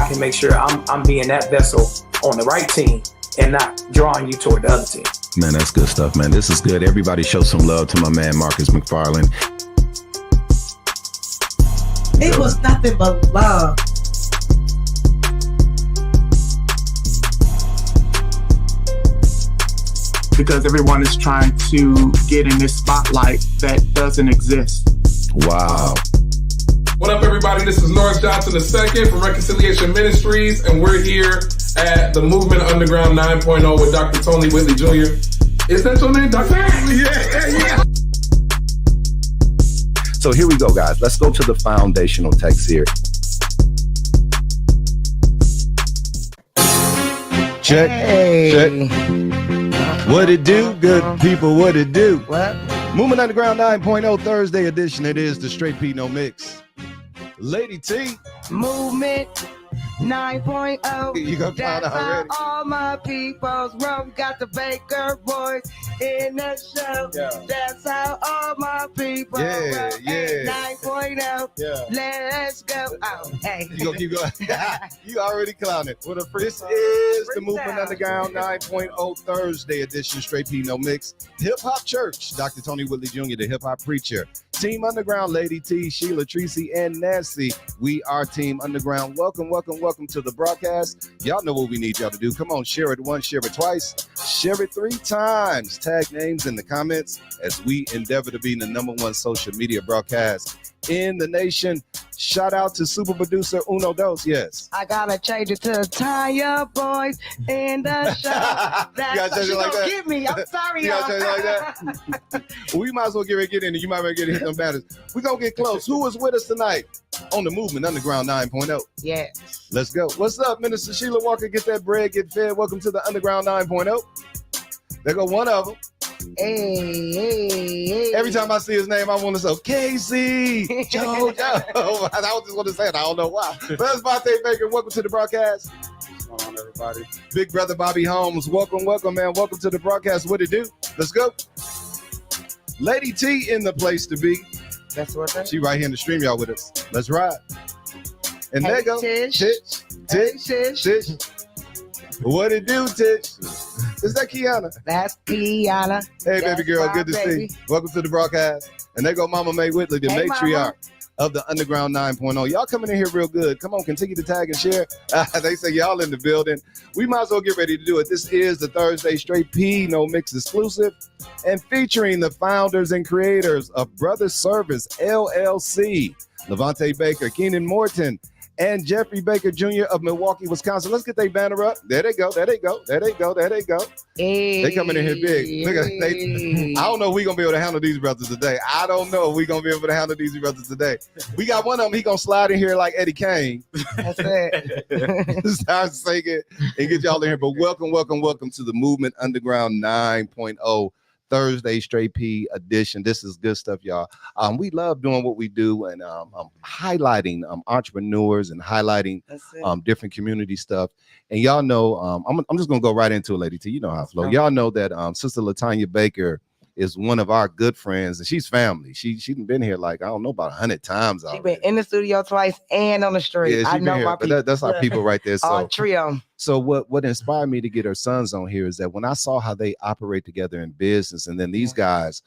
can make sure I'm being that vessel on the right team and not drawing you toward the other team. Man, that's good stuff, man. This is good. Everybody show some love to my man, Marcus McFarland. It was nothing but love. Because everyone is trying to get in this spotlight that doesn't exist. Wow. What up, everybody? This is Lawrence Johnson II from Reconciliation Ministries, and we're here at the Movement Underground 9.0 with Dr. Tony Whitley Jr. Is that your name, Dr. Yeah. So here we go, guys. Let's go to the foundational text here. Check. Hey. Check. What it do, good people? What it do? What? Movement Underground 9.0 Thursday edition. It is the Straight P No Mix. Lady T. Movement 9.0. You got found out already. All my people's rum got the Baker boys in the show. Yeah. That's how all my people Yeah, roll. yeah. 9.0. Yeah. Let's go. Oh, hey. You gonna keep going? You already clowning. This is the Movement Underground 9.0 Thursday edition, Straight P No Mix. Hip Hop Church. Dr. Tony Whitley Jr., the hip hop preacher. Team Underground, Lady T, Sheila, Tracy, and Nancy. We are Team Underground. Welcome to the broadcast. Y'all know what we need y'all to do. Come on, share it once, share it twice, share it 3 times. Tag names in the comments as we endeavor to be the #1 social media broadcast in the nation. Shout out to super producer Uno Dos. Yes. I gotta change it to Tanya Boys in the show. That's what you like gonna give me. I'm sorry, You y'all. gotta change it like that? We might as well get in there. You might as well get some batters. We're gonna get close. Who is with us tonight on the Movement Underground 9.0? Yeah. Let's go. What's up, Minister Sheila Walker? Get that bread, get fed. Welcome to the Underground 9.0. There go one of them. Hey. Every time I see his name, I want to say, Casey, Joe. I just want to say it. I don't know why. That's Vontae Baker. Welcome to the broadcast. What's going on, everybody? Big brother Bobby Holmes. Welcome, man. Welcome to the broadcast. What it do? Let's go. Lady T in the place to be. That's what that is. She right here in the stream, y'all, with us. Let's ride. And Hey, there go. Tish. Tish. What it do, Tish? Is that Kiana? That's Kiana. Hey, That's baby girl, my good to baby. see you. Welcome to the broadcast. And there go Mama May Whitley, the Hey, matriarch Mama. of the Underground 9.0. Y'all coming in here real good. Come on, continue to tag and share. They say y'all in the building. We might as well get ready to do it. This is the Thursday Straight P No Mix exclusive and featuring the founders and creators of Brothers Service LLC, Levante Baker, Keenan Morton, and Jeffrey Baker Jr. of Milwaukee, Wisconsin. Let's get their banner up. There they go. There they go. Hey. They coming in here big. Look at they. I don't know if we're gonna be able to handle these brothers today. We got one of them. He gonna slide in here like Eddie Kane. That's it. Start singing and get y'all in here. But welcome to the Movement Underground 9.0 Thursday Straight P edition. This is good stuff, y'all. We love doing what we do and highlighting entrepreneurs and highlighting different community stuff. And y'all know, I'm just gonna go right into it, Lady T. You know how I flow. Y'all know that Sister LaTanya Baker is one of our good friends, and she's family. She's been here like, I don't know, about 100 times already. She been in the studio twice and on the street. Yeah, I know my people. That's our people right there. All So trio. So what inspired me to get her sons on here is that when I saw how they operate together in business, and then these guys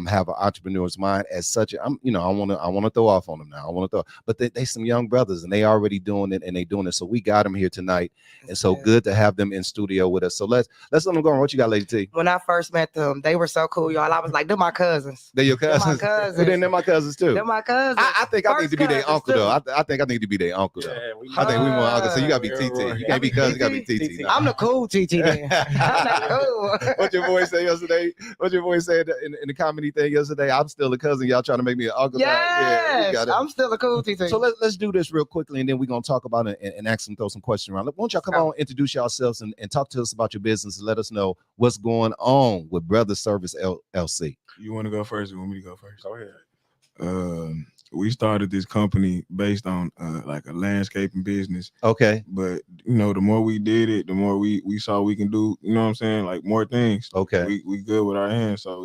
have an entrepreneur's mind as such. I want to throw off on them now. But they some young brothers and they already doing it, and they doing it. So we got them here tonight, and so good to have them in studio with us. So let's let them go on. What you got, Lady T? When I first met them, they were so cool, y'all. I was like, they're my cousins. They're your cousins. They're my cousins. But then they're my cousins too. They're my cousins. I think I need to be their uncle though. I think I need to be their uncle though. Yeah, I think we want uncle. So you gotta be TT. You can't be cousin. You gotta be TT. I'm the cool TT then. I'm the cool. What your boy said yesterday? What your boy said in the comedy thing yesterday? I'm still a cousin. Y'all trying to make me an uncle? Yes, we got it. I'm still a cool TT. So let's do this real quickly, and then we're gonna talk about it and ask them, throw some questions around. Why don't y'all come on, introduce yourselves and talk to us about your business and let us know what's going on with Brothers Service LLC. You want to go first? Or you want me to go first? Go ahead. We started this company based on like a landscaping business. Okay. But the more we did it, the more we saw we can do. You know what I'm saying? Like more things. Okay. We good with our hands, so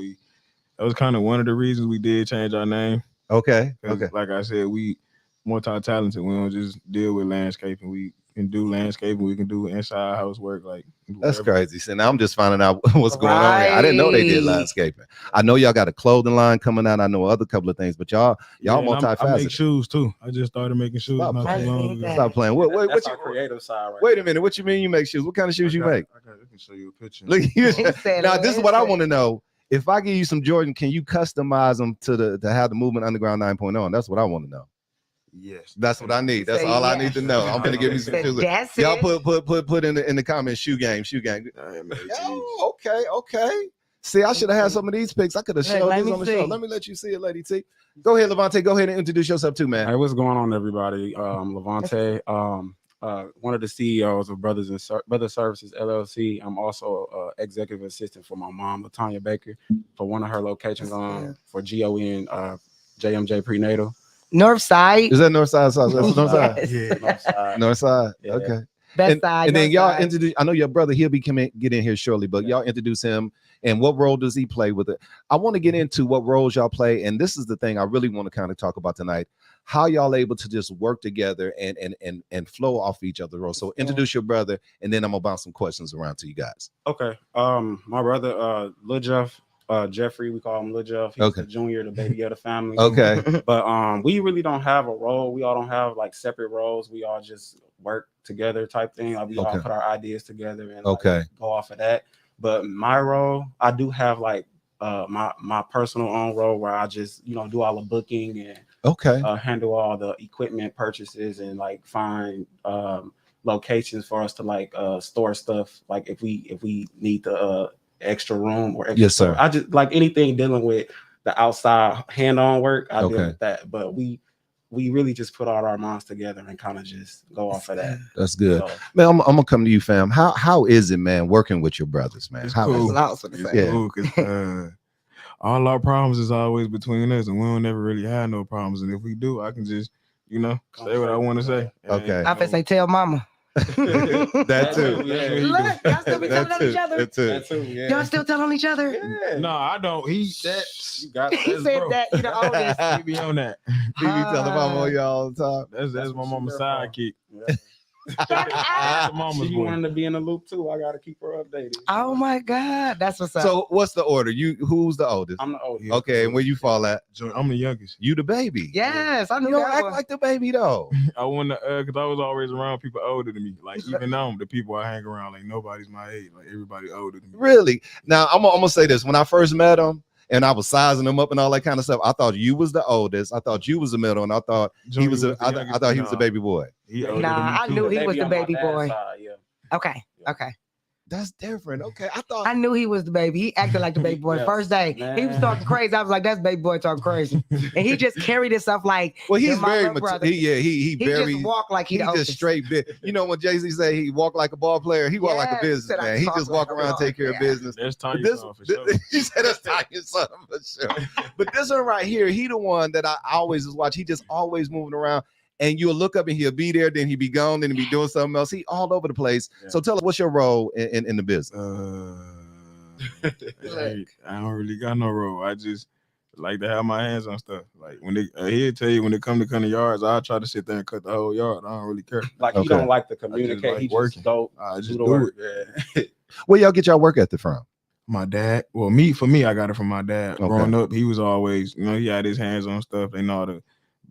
that was kind of one of the reasons we did change our name. Okay. Like I said, we multi-talented. We don't just deal with landscaping. We can do landscaping. We can do inside housework. Like That's whatever. crazy. So now I'm just finding out what's going on here. I didn't know they did landscaping. I know y'all got a clothing line coming out. I know other couple of things, but y'all multifaceted. I make shoes too. I just started making shoes not too long ago. Stop playing. That's our creative side, right? Wait a minute. What you mean you make shoes? What kind of shoes you make? I can show you a picture. Look, now this is what I want to know. If I give you some Jordan, can you customize them to have the Movement Underground 9.0? And that's what I want to know. Yes, that's what I need. That's all I need to know. I'm gonna give you some shoes. Y'all put in the comments shoe game. Oh, okay. See, I should have had some of these pics. I could have showed this on the show. Let me let you see it, Lady T. Go ahead, Levante. Go ahead and introduce yourself too, man. Hey, what's going on, everybody? Levante, one of the CEOs of Brothers Services LLC. I'm also executive assistant for my mom, LaTanya Baker, for one of her locations for GON JMJ Prenatal. North side. Is that North side? That's North side. Yes. Yeah, North side. North side. Yeah. Okay. Best side. And then North y'all side. introduce. I know your brother. He'll be get in here shortly, but y'all introduce him. And what role does he play with it? I want to get into what roles y'all play, and this is the thing I really want to kind of talk about tonight. How y'all able to just work together and flow off each other's roles. So introduce your brother, and then I'm gonna bounce some questions around to you guys. Okay. My brother, Lil Jeff. Jeffrey, we call him Lil Jeff. He's the junior, the baby of the family. Okay. But we really don't have a role. We all don't have like separate roles. We all just work together type thing. Like we all put our ideas together and like, go off of that. But my role, I do have like my personal own role where I just, do all the booking and handle all the equipment purchases and like find locations for us to like store stuff. Like if we need the extra room or extra yes, sir. I just like anything dealing with the outside hand-on work. I deal with that, but we really just put all our minds together and kind of just go off of that. That's good, man. I'm gonna come to you, fam. How is it, man, working with your brothers, man? It's how cool. It's cool because all our problems is always between us, and we don't never really have no problems. And if we do, I can just say what I want to say. Okay. I say, tell mama. That too. Look, y'all still be telling on each other. That too. Yeah. Y'all still telling on each other. Yeah. No, I don't. He said that. You know, all this. He be on that. He be telling mama y'all all the time. That's my mama's sidekick. Yeah. She wanted to be in the loop too. I gotta keep her updated. Oh my God, that's what's up. So what's the order? Who's the oldest? I'm the oldest. Okay, and where you fall at? I'm the youngest. You the baby. Yes, I knew You don't that act one. like the baby though. I want to because I was always around people older than me. Like even now, the people I hang around, like nobody's my age. Like everybody older than me. Really? Now I'm gonna say this. When I first met him, and I was sizing him up and all that kind of stuff, I thought you was the oldest. I thought you was the middle, and I thought he was. I thought he was the baby boy. I knew he was the baby boy. Side, yeah. Okay. That's different. Okay, I knew he was the baby. He acted like the baby boy. Yes. First day, he was talking crazy. I was like, "That's baby boy talking crazy," and he just carried himself like. Well, he's my very little mature. brother. He very just walked like he the just oldest. straight big. You know when Jay-Z say he walked like a ball player, he walked like a Yes, businessman. He talk just like walk a around, ball, take care of business. That's Tanya's This, son for sure. he said that's Tanya's son for sure. But this one right here, he the one that I always just watch. He just always moving around. And you'll look up and he'll be there, then he'll be gone, then he'll be doing something else. He all over the place. Yeah. So tell us, what's your role in the business? I don't really got no role. I just like to have my hands on stuff. Like when he'll tell you when it come to cutting yards, I'll try to sit there and cut the whole yard. I don't really care. Like he don't like to communicate. Like he working. just go do the work. Yeah. Where y'all get y'all work ethic from? My dad. Well, for me, I got it from my dad. Okay. Growing up, he was always, he had his hands on stuff. They know how to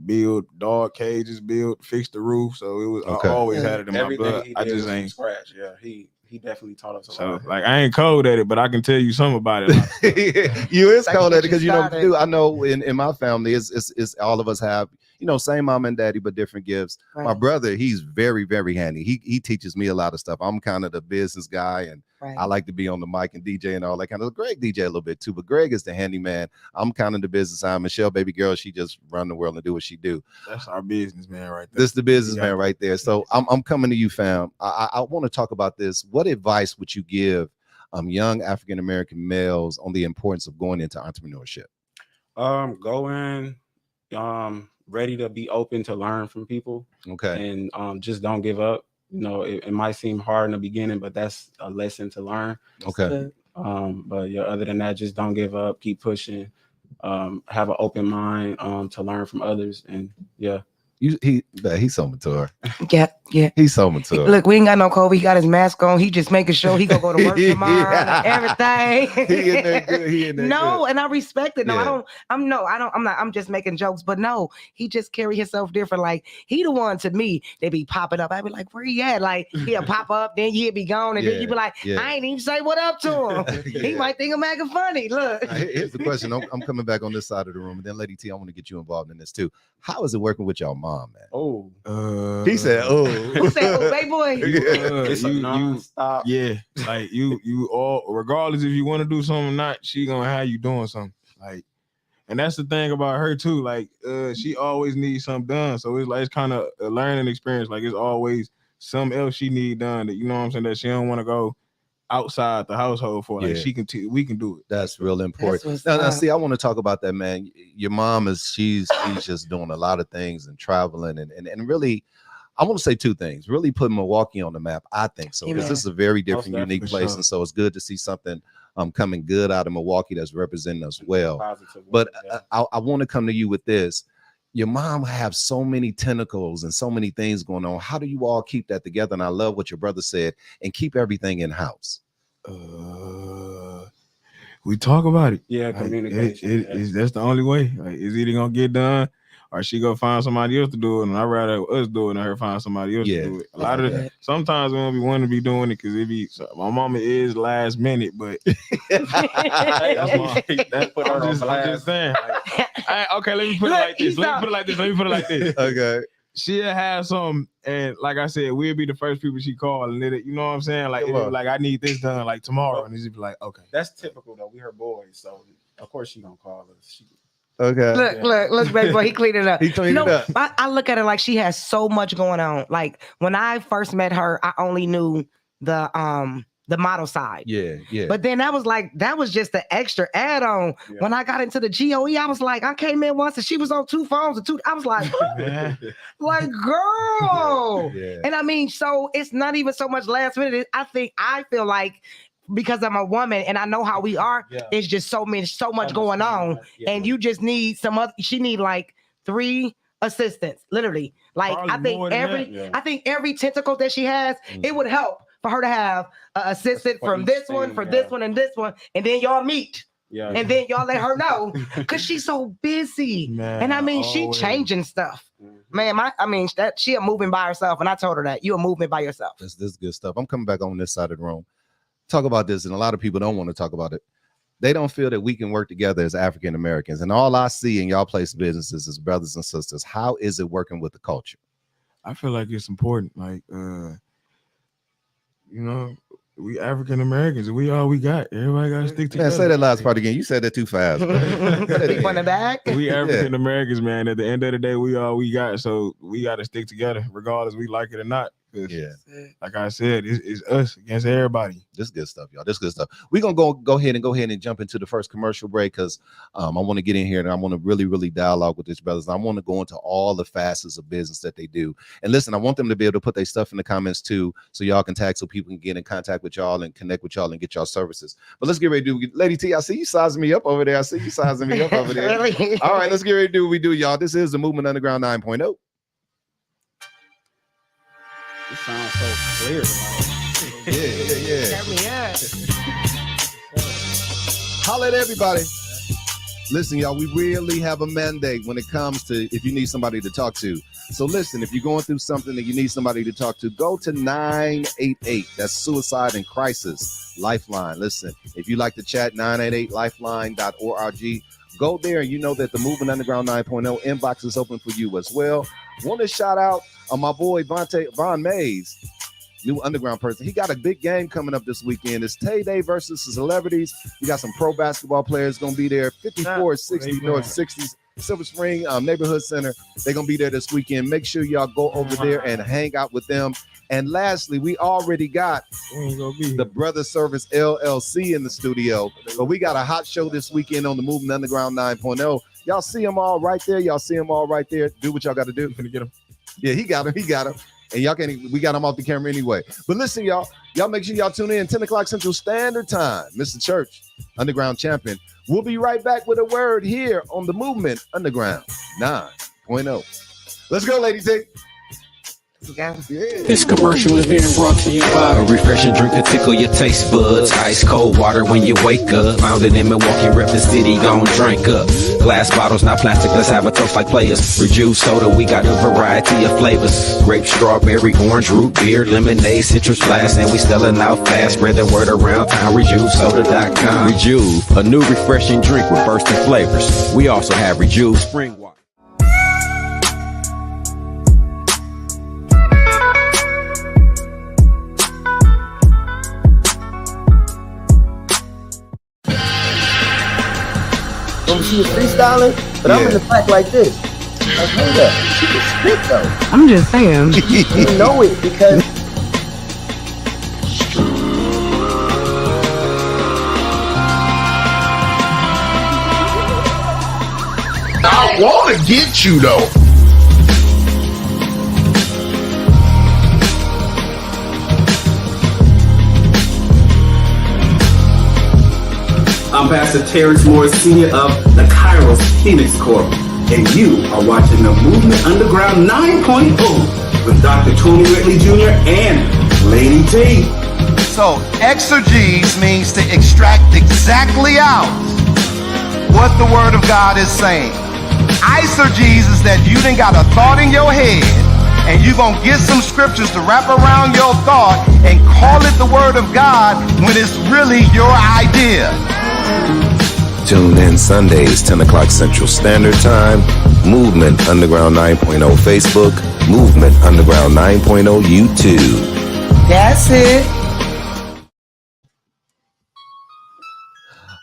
build dog cages, fix the roof. So it was I always had it in my blood. I just ain't scratch. Yeah, he definitely taught us. So like I ain't cold at it, but I can tell you something about it. You is cold at it because I know in my family it's all of us have same mom and daddy but different gifts. Right. My brother, he's very very handy. He teaches me a lot of stuff. I'm kind of the business guy and I like to be on the mic and DJ and all that kind of. Greg DJ a little bit too, but Greg is the handyman. I'm kind of the business side. Michelle, baby girl, she just run the world and do what she do. That's our businessman right there. This is the businessman right there. So I'm coming to you, fam. I want to talk about this. What advice would you give young African American males on the importance of going into entrepreneurship? Go in ready to be open to learn from people. Okay. And just don't give up. It might seem hard in the beginning, but that's a lesson to learn. Okay. But yeah, other than that, just don't give up, keep pushing, have an open mind to learn from others. And yeah. He's so mature. Yeah. He's so mature. Look, we ain't got no COVID. He got his mask on. He just making sure he gonna go to work tomorrow and everything. He in there good. No, and I respect it. No, Yeah. I'm just making jokes, but no, he just carry himself different. Like he the one to me, they be popping up. I be like, where he at? Like he'll pop up, then he'll be gone, and then you be like, I ain't even say what up to him. He might think I'm acting funny. Look. Here's the question. I'm coming back on this side of the room, and then Lady T, I want to get you involved in this too. How is it working with y'all mom, man? Oh, he said, "Oh, who said, oh, baby boy?" It's non-stop. Yeah, like you all, regardless if you want to do something or not, she gonna have you doing something. Like, and that's the thing about her too. Like, she always needs something done. So it's like it's kind of a learning experience. Like, it's always something else she need done that, you know what I'm saying, that she don't want to go outside the household for. Like, she can we can do it. That's real important. Now, see, I want to talk about that, man. Your mom she's just doing a lot of things and traveling and really, I want to say two things. Really put Milwaukee on the map, I think so, because this is a very different, unique place, and so it's good to see something coming good out of Milwaukee that's representing us well. But I want to come to you with this. Your mom have so many tentacles and so many things going on. How do you all keep that together? And I love what your brother said, and keep everything in house. We talk about it. Yeah, communication. That's the only way. Like, it's either gonna get done, or she go find somebody else to do it, and I'd rather us do it than her find somebody else to do it. A lot of sometimes we don't be wanting to be doing it because it be my mama is last minute, but that's put her I'm just saying. Like, okay, let me put it like this. Let me put it like this. Okay. She'll have some, and like I said, we'll be the first people she call, and let it, you know what I'm saying? Like, like I need this done like tomorrow, and she'll be like, okay. That's typical though. We her boys, so of course she gonna call us. Okay. Look, baby boy, he cleaned it up. He cleaned it up. I look at it like she has so much going on. Like when I first met her, I only knew the model side. Yeah. But then that was just the extra add-on. Yeah. When I got into the GOE, I was like, I came in once and she was on two phones and I was like, like, girl. Yeah. And I mean, so it's not even so much last minute. I feel like because I'm a woman and I know how we are, it's just so much going on. Yeah. And you just need she need like 3 assistants, literally. Like probably I think every tentacle that she has, it would help for her to have an assistant from this one, this one, and this one, and then y'all meet. Yeah. And then y'all let her know because she's so busy. Man, and I mean, she changing stuff. Man, she a moving by herself. And I told her that you a moving by yourself. This is good stuff. I'm coming back on this side of the room. Talk about this, and a lot of people don't want to talk about it. They don't feel that we can work together as African Americans. And all I see in y'all place businesses is brothers and sisters. How is it working with the culture? I feel like it's important. Like, we African Americans, and we all we got. Everybody got to stick together. Man, say that last part again. You said that too fast. Keep on the back. We African Americans, man. At the end of the day, we all we got. So we got to stick together, regardless we like it or not. Yeah, like I said, it's us against everybody. This is good stuff, y'all. This is good stuff. We're gonna go ahead and jump into the first commercial break because I want to get in here and I want to really dialogue with these brothers. I want to go into all the facets of business that they do. And listen, I want them to be able to put their stuff in the comments too, so y'all can tag so people can get in contact with y'all and connect with y'all and get y'all services. But let's get ready to do. Lady T, I see you sizing me up over there. Really? All right, let's get ready to do what we do, y'all. This is the Movement Underground 9.0. It sounds so clear. Yeah. Holla at everybody. Listen, y'all, we really have a mandate when it comes to if you need somebody to talk to. So listen, if you're going through something that you need somebody to talk to, go to 988. That's Suicide and Crisis Lifeline. Listen, if you like to chat, 988lifeline.org. Go there, and you know that the Movement Underground 9.0 inbox is open for you as well. Want to shout out my boy Von Mays, new underground person. He got a big game coming up this weekend. It's Tay Day versus the Celebrities. We got some pro basketball players going to be there. 5460 North 60s Silver Spring Neighborhood Center. They're going to be there this weekend. Make sure y'all go over there and hang out with them. And lastly, we already got the Brother Service LLC in the studio. But we got a hot show this weekend on the Movement Underground 9.0. Y'all see them all right there. Do what y'all got to do. Gonna get them. Yeah, he got him. And y'all we got him off the camera anyway. But listen, y'all make sure y'all tune in 10 o'clock Central Standard Time. Mr. Church, Underground Champion. We'll be right back with a word here on the Movement Underground 9.0. Let's go, Lady T. This commercial is being brought to you by a refreshing drink to tickle your taste buds. Ice cold water when you wake up. Founded in Milwaukee, rep the city, gon' drink up. Glass bottles, not plastic, let's have a toast like players. Rejuve soda, we got a variety of flavors. Grape, strawberry, orange, root beer, lemonade, citrus blast, and we selling out fast. Spread the word around town, RejuveSoda.com. Rejuve, a new refreshing drink with bursting flavors. We also have Rejuve spring water. She was freestyling, but I'm in the back like this. Like, hold up, she can spit though. I'm just saying. You know it because I want to get you though. I'm Pastor Terrence Moore, Sr. of the Kairos Phoenix Corps, and you are watching the Movement Underground 9.0 with Dr. Tony Whitley Jr. and Lady T. So exegesis means to extract exactly out what the Word of God is saying. Eisegesis is that you done got a thought in your head, and you're going to get some scriptures to wrap around your thought and call it the Word of God when it's really your idea. Tune in Sundays, 10 o'clock Central Standard Time. Movement Underground 9.0 Facebook. Movement Underground 9.0 YouTube. that's it.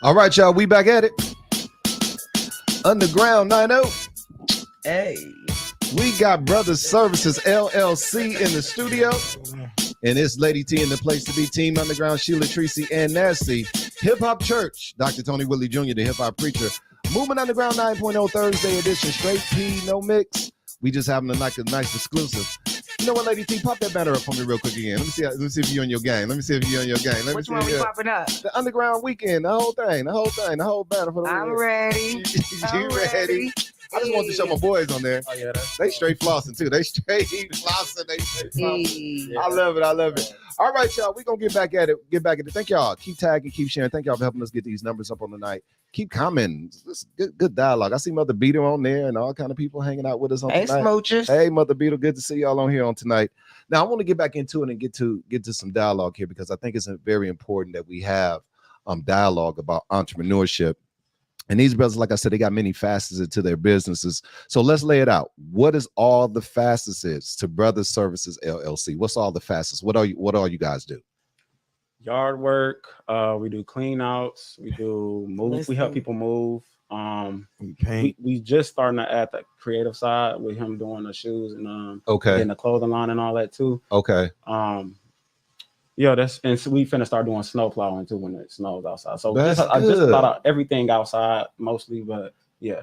All right, y'all, we back at it. Underground 9.0. Hey. We got Brothers Services LLC in the studio. And it's Lady T in the place to be. Team Underground, Sheila, Tracy, and Nasty. Hip Hop Church, Dr. Tony Whitley Jr., the hip hop preacher. Movement Underground 9.0 Thursday edition. Straight P, no mix. We just having a nice exclusive. You know what, Lady T? Pop that banner up for me real quick again. Let me see if you're on your game. Which one we popping up? The Underground Weekend, the whole banner for the I'm ready. You ready? I just want to show my boys on there. Oh, yeah, they straight flossing too. They straight flossing. I love it. All right, y'all. We're gonna get back at it. Thank y'all. Keep tagging, keep sharing. Thank y'all for helping us get these numbers up on the night. Keep commenting. This good dialogue. I see Mother Beetle on there and all kind of people hanging out with us on tonight. Smooches. Hey, Mother Beetle, good to see y'all on here on tonight. Now I want to get back into it and get to some dialogue here because I think it's very important that we have dialogue about entrepreneurship. And these brothers, like I said, they got many facets to their businesses. So let's lay it out. What is all the facets to Brothers Services LLC? What's all the facets? What all you guys do? Yard work. We do clean outs. We do move. We help people move. We just starting to add the creative side with him doing the shoes and getting the clothing line and all that too. Okay. Yeah, so we finna start doing snow plowing too when it snows outside. So I just thought of everything outside mostly, but yeah.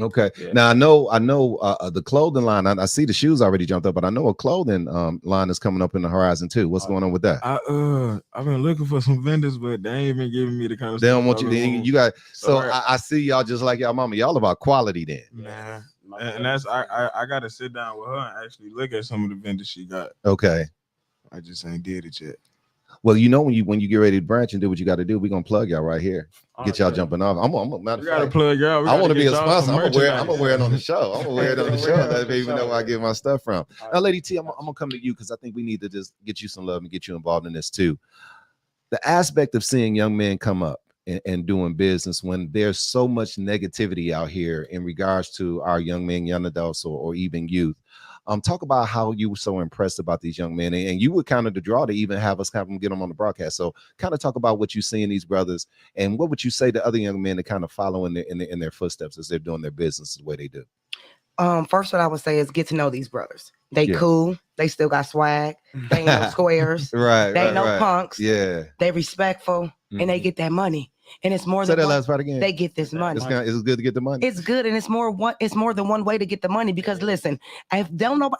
Okay. Yeah. Now I know the clothing line. I see the shoes already jumped up, but I know a clothing line is coming up in the horizon too. What's going on with that? I've been looking for some vendors, but they ain't been giving me the kind of. They don't want you. You got. So I see y'all just like y'all mama. Y'all about quality then. Nah. And that's I got to sit down with her and actually look at some of the vendors she got. Okay. I just ain't did it yet. Well, you know, when you get ready to branch and do what you got to do, we're gonna plug y'all right here. Get y'all jumping off. I'm matter of fact, plug y'all. I want to be a sponsor. I'm gonna wear it on the show. I'm gonna wear it on the show. Let people know where I get my stuff from. Now, Lady T, I'm gonna come to you because I think we need to just get you some love and get you involved in this too. The aspect of seeing young men come up and doing business when there's so much negativity out here in regards to our young men, young adults, or even youth. Talk about how you were so impressed about these young men, and you were kind of the draw to even have them get them on the broadcast. So, kind of talk about what you see in these brothers, and what would you say to other young men to kind of follow in their footsteps as they're doing their business the way they do. First, what I would say is get to know these brothers. They cool. They still got swag. They ain't no squares. Right. They ain't no punks. Yeah. They respectful and they get that money. and it's more Say than that one, last part again. they get this money. It's good to get the money. It's good, and it's more than one way to get the money. Because listen, if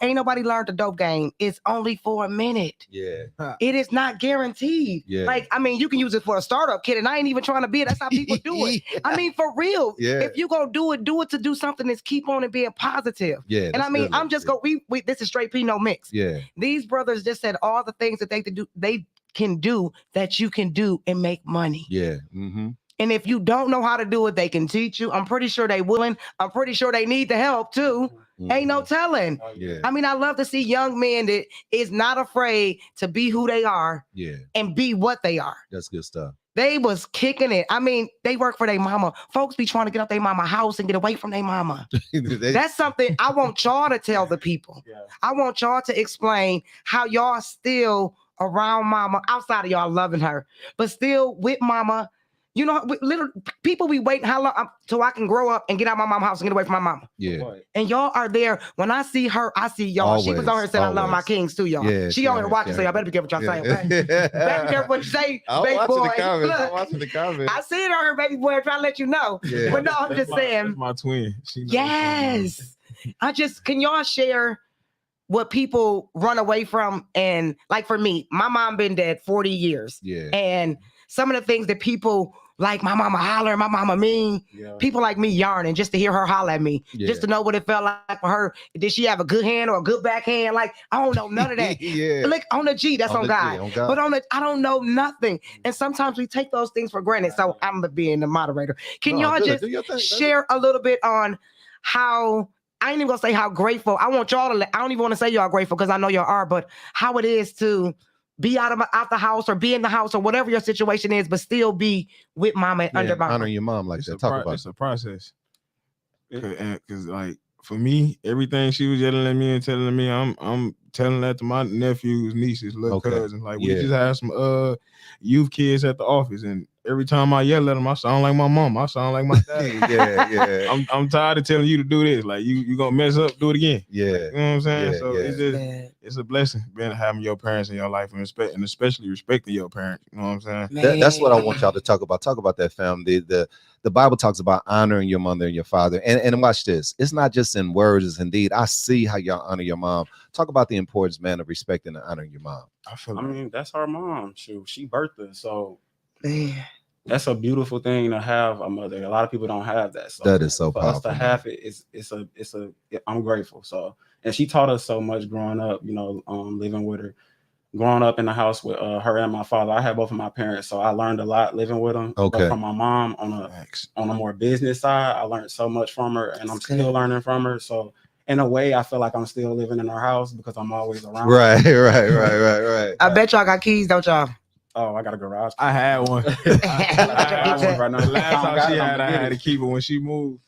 ain't nobody learned the dope game, it's only for a minute. Yeah, it is not guaranteed. Yeah. Like, I mean, you can use it for a startup kit, and I ain't even trying to be it. That's how people do it. I mean, for real. Yeah. If you gonna do it to do something that's keep on and being positive. Yeah, and I mean, I'm just going. We this is straight P no mix. Yeah. These brothers just said all the things that they can do that you can do and make money. Yeah. Mm-hmm. And if you don't know how to do it, they can teach you. I'm pretty sure they willing. I'm pretty sure they need the help too. Mm-hmm. Ain't no telling. Yeah. I mean, I love to see young men that is not afraid to be who they are. Yeah. And be what they are. That's good stuff. They was kicking it. I mean, they work for their mama. Folks be trying to get up their mama house and get away from their mama. That's something I want y'all to tell the people. Yeah. I want y'all to explain how y'all still around mama outside of y'all loving her, but still with mama. You know, little people be waiting how long till I can grow up and get out of my mama's house and get away from my mama. Yeah. And y'all are there. When I see her, I see y'all. Always, she was on here saying, I love my kings too, y'all. Yeah, she on here watching, so y'all better be careful what y'all saying. Okay? Better be careful what you say, baby boy. I'm watching the comments. I see it on her, baby boy. I'm trying to let you know. Yeah. But no, I'm just saying. That's my twin. Yes. Can y'all share what people run away from? And like for me, my mom been dead 40 years. Yeah. And some of the things that people like, my mama holler, my mama mean, people like me yarning just to hear her holler at me, just to know what it felt like for her. Did she have a good hand or a good backhand? Like, I don't know none of that. Yeah. Like on the G, that's on God. On God. But I don't know nothing. And sometimes we take those things for granted. So I'm being the moderator. Can y'all just share a little bit on how, I ain't even gonna say how grateful, I want y'all to, I don't even want to say y'all grateful because I know y'all are, but how it is to be out the house or be in the house or whatever your situation is, but still be with mama and under mama. Honor your mom like that. Talk about it's a process. Because like for me, everything she was yelling at me and telling me, I'm telling that to my nephews, nieces, little cousins. Like we just had some youth kids at the office, and every time I yell at them, I sound like my mom. I sound like my dad. Yeah. I'm tired of telling you to do this. Like you gonna mess up, do it again. Yeah. You know what I'm saying? Yeah, So it's a blessing having your parents in your life and especially respecting your parents. You know what I'm saying? That's what I want y'all to talk about. Talk about that, family. The Bible talks about honoring your mother and your father. And watch this. It's not just in words, it's in deed. I see how y'all honor your mom. Talk about the importance, man, of respecting and honoring your mom. I mean, that's our mom. She birthed us. So man, that's a beautiful thing to have a mother. A lot of people don't have that. So that is so for powerful. us to have it, I'm grateful. So, and she taught us so much growing up, you know, living with her. Growing up in the house with her and my father, I had both of my parents, so I learned a lot living with them. Okay. But from my mom on a more business side, I learned so much from her, and I'm still learning from her. So in a way, I feel like I'm still living in our house because I'm always around. Right. I bet y'all got keys, don't y'all? Oh, I got a garage. I had one. I had one right now. The last time she had, I had to keep it when she moved.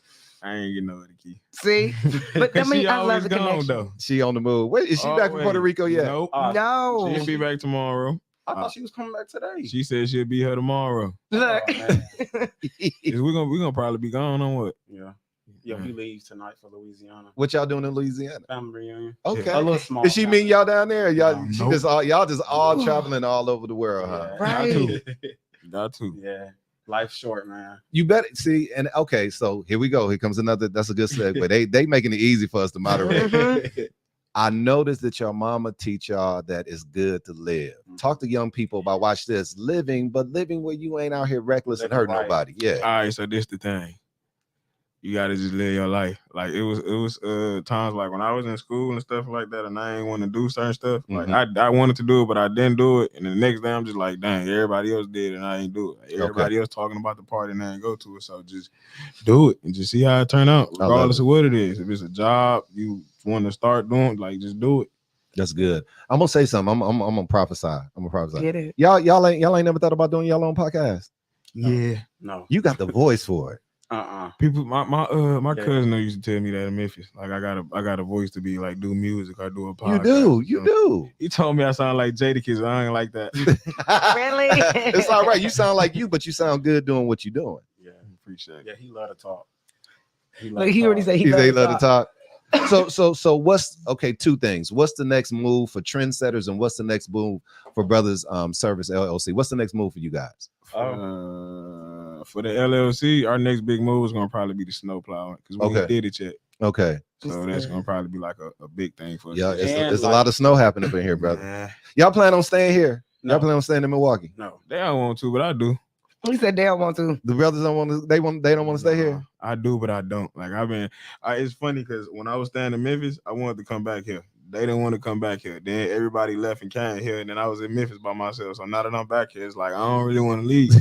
I ain't getting no other key. See, but I mean, I love the connection. Though. She on the move. Wait, is she back from Puerto Rico yet? Nope. No. She'll be back tomorrow. I thought she was coming back today. She said she'll be here tomorrow. Look, we're gonna probably be gone on what? Yeah, we leave tonight for Louisiana. What y'all doing in Louisiana? Family reunion. Okay. A little small. Did she meet y'all down there? Y'all, Nope. y'all just all traveling all over the world, huh? right. Got to. Yeah. Life's short, man. You better see, and okay, so here we go. Here comes another. That's a good segue. They making it easy for us to moderate. I noticed that your mama teach y'all that it's good to live. Talk to young people about living where you ain't out here reckless and hurt nobody. Yeah. All right, so this the thing. You gotta just live your life. Like it was times like when I was in school and stuff like that, and I ain't want to do certain stuff. Like I wanted to do it, but I didn't do it. And the next day I'm just like, dang, everybody else did it and I ain't do it. Like, everybody else talking about the party and I ain't go to it. So just do it and just see how it turn out, regardless of what it is. If it's a job you want to start doing, like just do it. That's good. I'm gonna say something. I'm gonna prophesy. Get it. Y'all ain't never thought about doing y'all own podcast? Yeah. No. You got the voice for it. People, my cousin used to tell me that in Memphis, like I got a voice to be like do music or do a podcast. You do. He told me I sound like Jadakiss. I ain't like that. Really? It's all right. You sound like you, but you sound good doing what you're doing. Yeah, appreciate it. Yeah, he love to talk. He already said he love to talk. So what's two things. What's the next move for Trendsetters, and what's the next move for Brothers Service LLC? What's the next move for you guys? for the LLC, our next big move is gonna probably be the snow plowing because we ain't did it yet. Okay. So that's gonna probably be like a big thing for us. Yeah, it's a lot of snow happening up in here, brother. Y'all plan on staying here? No. Y'all plan on staying in Milwaukee? No, they don't want to, but I do. He said they don't want to. The brothers don't want to. They don't want to stay here. I do, but I don't. Like it's funny because when I was staying in Memphis, I wanted to come back here. They didn't want to come back here. Then everybody left and came here, and then I was in Memphis by myself. So now that I'm back here, it's like I don't really want to leave.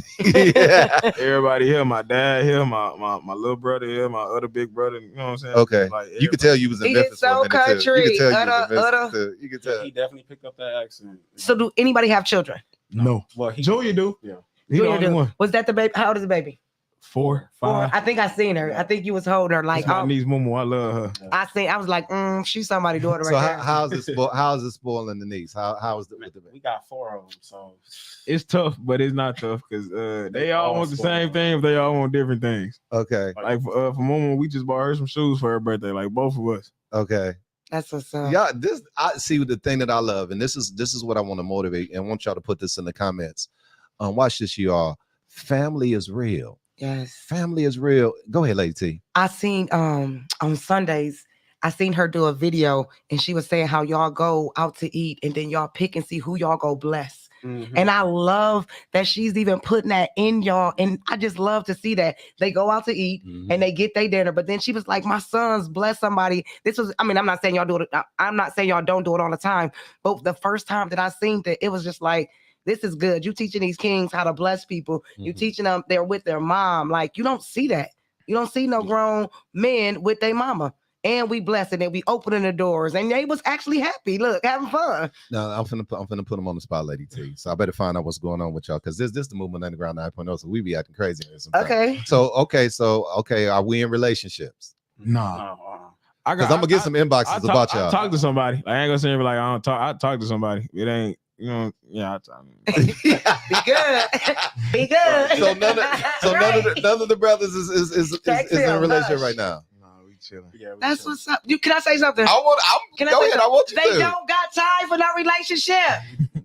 Everybody here, my dad here, my little brother here, my other big brother. You know what I'm saying? Okay. Like, you could tell you was in Memphis. So country. You could tell you was in Memphis too. You could tell. He definitely picked up that accent. So do anybody have children? No. Well, Junior do. Yeah. He the only one. Was that the baby? How old is the baby? 4, 5. I think I seen her. I think you was holding her like. My niece Momo, I love her. I was like, she's somebody's daughter right there. So how's it spoiling the niece? How is it with the baby? We got 4 of them, so it's tough, but it's not tough because they all want the same thing, but they all want different things. Okay. Like for Momo, we just bought her some shoes for her birthday, like both of us. Okay. That's what's up. Yeah, I see the thing that I love, and this is what I want to motivate, and I want y'all to put this in the comments. Watch this, y'all. Family is real. Yes. Family is real. Go ahead, Lady T. I seen on Sundays, I seen her do a video and she was saying how y'all go out to eat and then y'all pick and see who y'all go bless. Mm-hmm. And I love that she's even putting that in y'all. And I just love to see that they go out to eat and they get their dinner. But then she was like, my sons bless somebody. I'm not saying y'all do it. I'm not saying y'all don't do it all the time. But the first time that I seen that, it was just like, this is good. You teaching these kings how to bless people. You teaching them they're with their mom. Like, you don't see that. You don't see no grown men with their mama. And we blessing and we opening the doors. And they was actually happy. Look, having fun. No, I'm finna put them on the spot, Lady T. So I better find out what's going on with y'all because this the Movement Underground 9.0. So we be acting crazy. Okay. So are we in relationships? No. Because I'm gonna get some inboxes about y'all. I talk to somebody. Like, I ain't gonna say like I don't talk. I talk to somebody. It ain't. You know, yeah, I talk. Be good. Be good. So none of the brothers is in a relationship right now. No, we chilling. Yeah, that's what's up. Can I say something? Go ahead. I want you to. They don't got time for no relationship.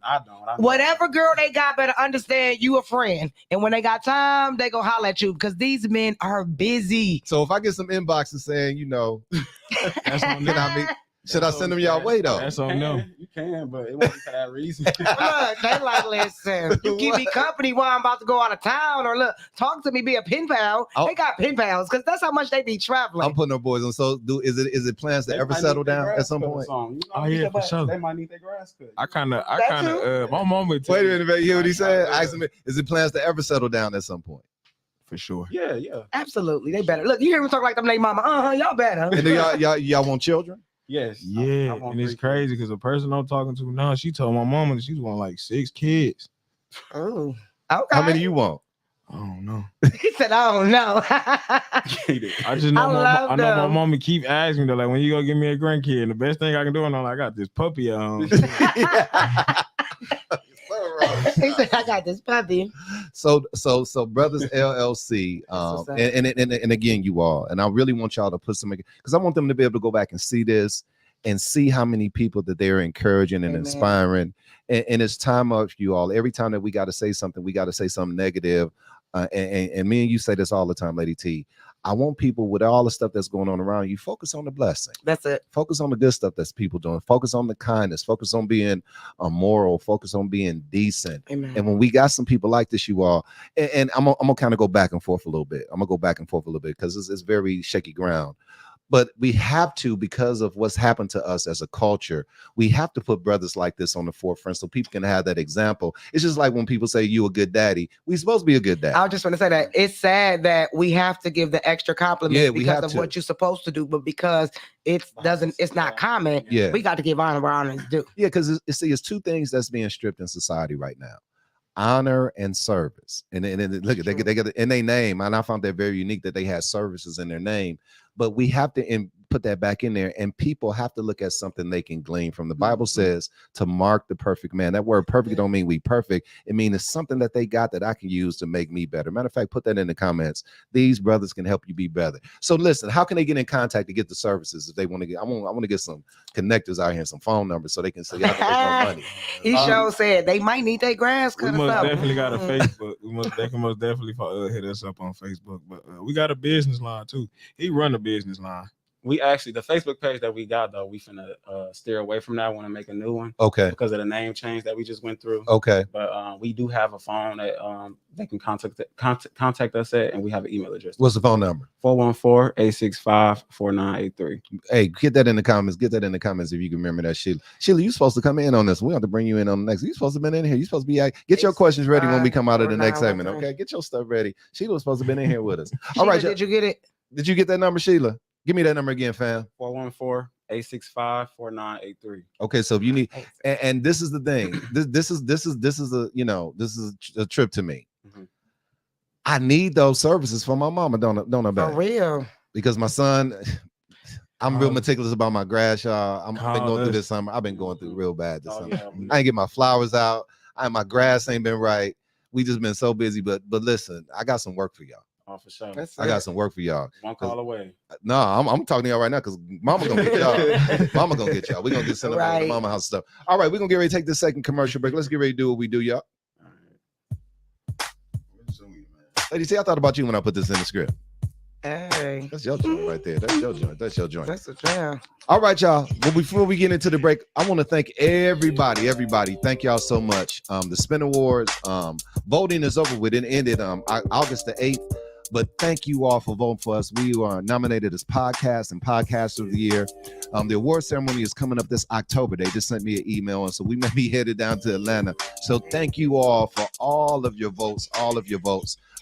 I don't. Whatever girl they got better understand you a friend. And when they got time, they go holler at you because these men are busy. So if I get some inboxes saying, that's should I send them y'all way though? That's on them. You can, but it won't be for that reason. Look, they like, listen, you keep me company while I'm about to go out of town, or look, talk to me, be a pen pal. They got pen pals because that's how much they be traveling. I'm putting no boys on. So is it plans to ever settle down at some point? Oh yeah, for sure. They might need their grass cut. I kind of my mom would wait a minute, you hear what he said? I asked him, is it plans to ever settle down at some point? For sure. Yeah. Absolutely, they better. Look, you hear me talk like them, they mama. Y'all better. And do y'all want children? Yes. Yeah, and it's crazy because the person I'm talking to now, she told my mama that she want like 6 kids. Oh, okay. How many you want? I don't know. He said, I don't know. I just know I know my mama keep asking me, like, when you gonna give me a grandkid? And the best thing I can do, and I got this puppy at home. He said, I got this puppy. So Brothers LLC, and again, you all, and I really want y'all to put some, because I want them to be able to go back and see this and see how many people that they're encouraging and inspiring. And it's time up, you all. Every time that we got to say something, we got to say something negative. And me and you say this all the time, Lady T. I want people with all the stuff that's going on around you, focus on the blessing. That's it. Focus on the good stuff that's people doing. Focus on the kindness. Focus on being moral. Focus on being decent. Amen. And when we got some people like this, you all, and I'm gonna kind of go back and forth a little bit. I'm gonna go back and forth a little bit because it's very shaky ground. But we have to, because of what's happened to us as a culture, we have to put brothers like this on the forefront so people can have that example. It's just like when people say you a good daddy. We supposed to be a good daddy. I just want to say that it's sad that we have to give the extra compliment because of what you're supposed to do, but because it's not common. Yeah, we got to give honor where honor is due. Yeah, because it's 2 things that's being stripped in society right now: honor and service. And look, they got in their name, and I found that very unique that they had services in their name. But we have to put that back in there, and people have to look at something they can glean from. The Bible says to mark the perfect man. That word perfect don't mean we perfect. It means it's something that they got that I can use to make me better. Matter of fact, put that in the comments. These brothers can help you be better. So listen, how can they get in contact to get the services if they want to get? I want to get some connectors out here, some phone numbers, so they can say, "I can make more money." He sure said they might need their grass cut. We most definitely got a Facebook. They can most definitely hit us up on Facebook. But we got a business line too. He run a business line. We actually, the Facebook page that we got though, we finna steer away from that. Want to make a new one, okay? Because of the name change that we just went through, okay. But we do have a phone that they can contact us at, and we have an email address. What's the phone number? 414-865-4983. Hey, get that in the comments. Get that in the comments if you can remember that, Sheila. Sheila, you supposed to come in on this. We have to bring you in on the next. You supposed to have been in here. You supposed to be get your questions ready when we come out of the next segment. Okay, get your stuff ready. Sheila was supposed to have been in here with us. All right, did you get it? Did you get that number, Sheila? Give me that number again, fam. 414-865-4983. Okay, so if you need, and this is the thing. This is a trip to me. Mm-hmm. I need those services for my mama. Don't I? For real. Because my son, I'm real meticulous about my grass, y'all. I've been going through this summer. I've been going through real bad this summer. Yeah. I ain't get my flowers out. My grass ain't been right. We just been so busy. But listen, I got some work for y'all. Oh, for sure. I got some work for y'all. One call away. No, I'm talking to y'all right now because Mama gonna get y'all. Mama gonna get y'all. We're gonna get sent up to Mama house stuff. All right, we're gonna get ready to take this second commercial break. Let's get ready to do what we do, y'all. Lady, see, I thought about you when I put this in the script. Hey, that's your joint right there. That's your joint. That's your joint. That's a jam. All right, y'all. Well, before we get into the break, I want to thank everybody. Thank y'all so much. The Spin Awards, voting is over with. It ended August the 8th. But thank you all for voting for us. We are nominated as Podcast and Podcaster of the Year. The award ceremony is coming up this October. They just sent me an email, and so we may be headed down to Atlanta. So thank you all for all of your votes,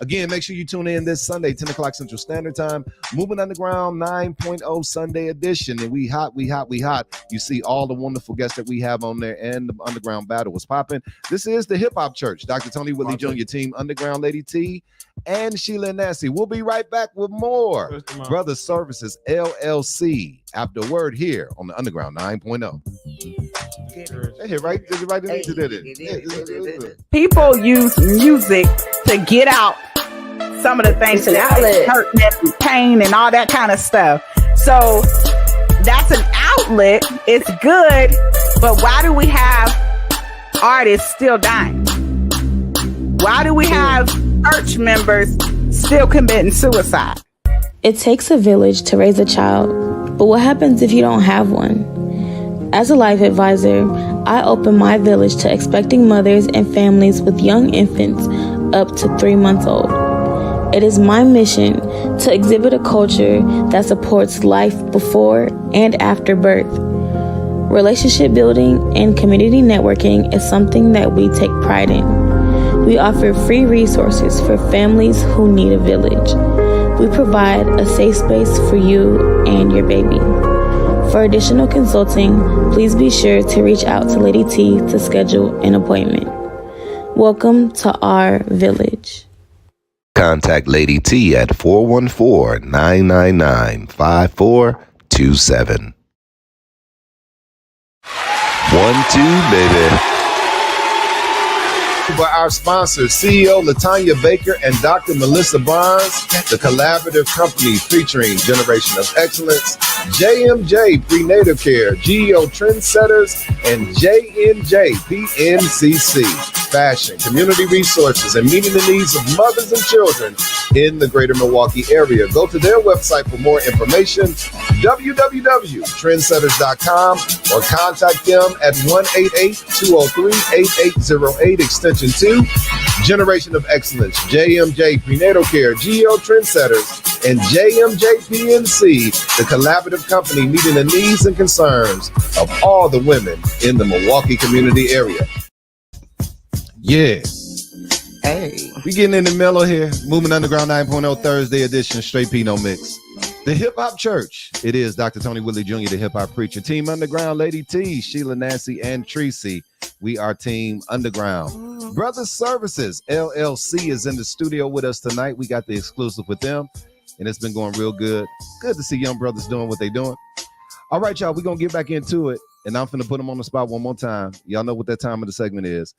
Again, make sure you tune in this Sunday, 10 o'clock Central Standard Time. Moving Underground 9.0 Sunday edition. And we hot. You see all the wonderful guests that we have on there, and the Underground Battle was popping. This is the Hip Hop Church. Dr. Tony Whitley Jr., Team Underground, Lady T, and Sheila and Nancy. We'll be right back with more Brother Services LLC after a word here on the Underground 9.0. People use music to get out some of the things that hurt them, pain, and all that kind of stuff. So that's an outlet. It's good, but why do we have artists still dying? Why do we have church members still committing suicide? It takes a village to raise a child, but what happens if you don't have one? As a life advisor, I open my village to expecting mothers and families with young infants up to 3 months old. It is my mission to exhibit a culture that supports life before and after birth. Relationship building and community networking is something that we take pride in. We offer free resources for families who need a village. We provide a safe space for you and your baby. For additional consulting, please be sure to reach out to Lady T to schedule an appointment. Welcome to our village. Contact Lady T at 414-999-5427. 1, 2, baby. By our sponsors, CEO Latanya Baker and Dr. Melissa Barnes, the collaborative company featuring Generation of Excellence, JMJ Prenatal Care, GEO Trendsetters, and JNJ PNCC. Fashion, community resources, and meeting the needs of mothers and children in the greater Milwaukee area. Go to their website for more information, www.trendsetters.com, or contact them at 1-888-203-8808, extension 2. Generation of Excellence, JMJ Prenatal Care, GEO Trendsetters, and JMJ PNC, the collaborative company meeting the needs and concerns of all the women in the Milwaukee community area. Yeah. Hey. We getting in the mellow here. Moving Underground 9.0 Thursday edition, straight Pinot mix. The Hip Hop Church. It is Dr. Tony Whitley Jr., the Hip Hop Preacher. Team Underground, Lady T, Sheila, Nancy, and Tracy. We are Team Underground. Brother Services LLC is in the studio with us tonight. We got the exclusive with them. and it's been going real good. Good to see young brothers doing what they're doing. All right, y'all, we're going to get back into it, and I'm finna put them on the spot one more time. Y'all know what that time of the segment is.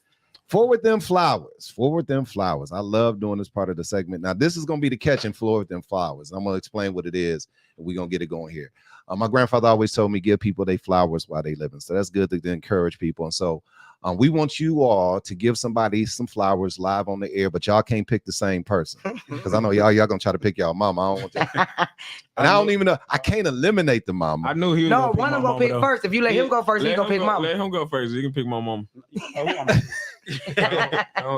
Forward them flowers. Forward them flowers. I love doing this part of the segment. Now, this is going to be the catch in Forward them flowers. I'm going to explain what it is, and we're going to get it going here. My grandfather always told me, give people their flowers while they living. So that's good to encourage people. And so we want you all to give somebody some flowers live on the air, but y'all can't pick the same person. Because I know y'all going to try to pick y'all mama. I don't want that. And I don't even know. I can't eliminate the mama. I knew he was no, one of them gonna pick first. If you let him go first, he gonna pick mama. Let him go first. He can pick my mama.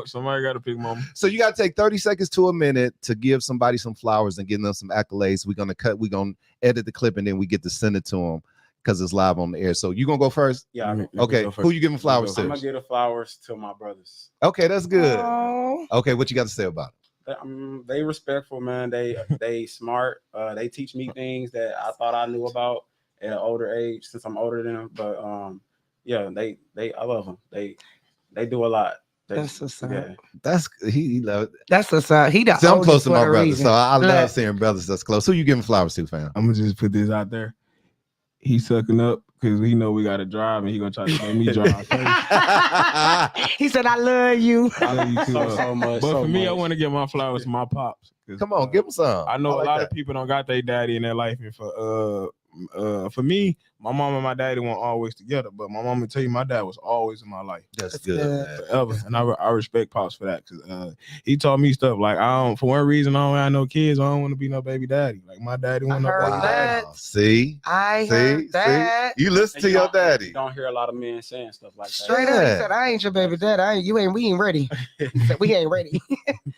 Somebody got to pick mama. So you got to take 30 seconds to a minute to give somebody some flowers and give them some accolades. We're going to edit the clip, and then we get to send it to them because it's live on the air. So you going to go first? Yeah. Okay. Who you giving flowers to? I'm going to give the flowers to my brothers. Okay, that's good. Aww. Okay, what you got to say about it? They respectful, man. They smart. They teach me things that I thought I knew about at an older age since I'm older than them. But yeah, I love them. They do a lot. That's what's up. Yeah. That's he love. That's what's up. He the I'm close to my brother, reason. so I love seeing brothers that's close. Who you giving flowers to, fam? I'm gonna just put this out there. He's sucking up because he know we got to drive, and he gonna try to make me drive. He said, "I love you." I love you too, so much. But for me, I want to give my flowers to my pops. Come on, give him some. I know a lot of people don't got their daddy in their life, and for me, my mom and my daddy weren't always together, but my mom will tell you my dad was always in my life. That's good, man. Forever. And I respect Pops for that, because he taught me stuff like, for one reason, I don't have no kids. I don't want to be no baby daddy. Like, my daddy wasn't no baby daddy. See? I heard that. You listen to your daddy. You don't hear a lot of men saying stuff like that. Straight up, he said, "I ain't your baby daddy. We ain't ready." He said, "We ain't ready."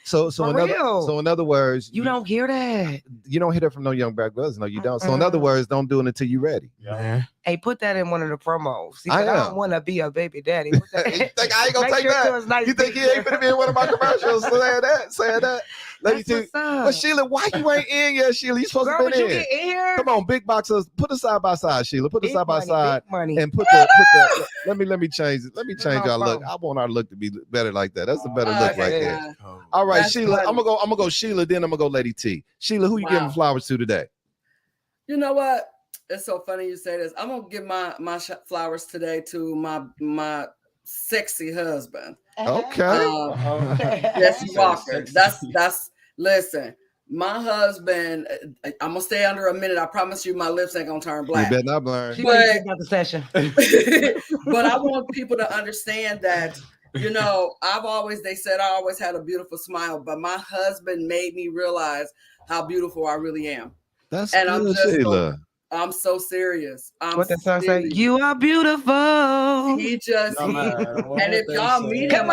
So in other words, you don't hear that. You don't hear that from no young black brothers. No, you don't. So in other words, don't do it until you're ready. Yeah. Hey, put that in one of the promos. He said, I don't want to be a baby daddy. You think I ain't gonna take that? Nice you think he ain't gonna be in one of my commercials saying that? Lady T. But Sheila, why you ain't in yet, Sheila? You supposed to be in. Get in here? Come on, big boxers. Put it side by side, Sheila. Put it side by side. And put the let me change it. Let me change our look. I want our look to be better like that. That's a better look right there. All right, that's Sheila. Funny. I'm gonna go Sheila, then I'm gonna go Lady T. Sheila, who you giving flowers to today? You know what? It's so funny you say this. I'm gonna give my flowers today to my sexy husband. Okay. Jesse Walker. That's listen. My husband. I'm gonna stay under a minute. I promise you, my lips ain't gonna turn black. You better not blur. About the session. But I want people to understand that. You know, they said I always had a beautiful smile, but my husband made me realize how beautiful I really am. That's good, Sheila. I'm so serious. What that song say? You are beautiful. He just, and if y'all meet him,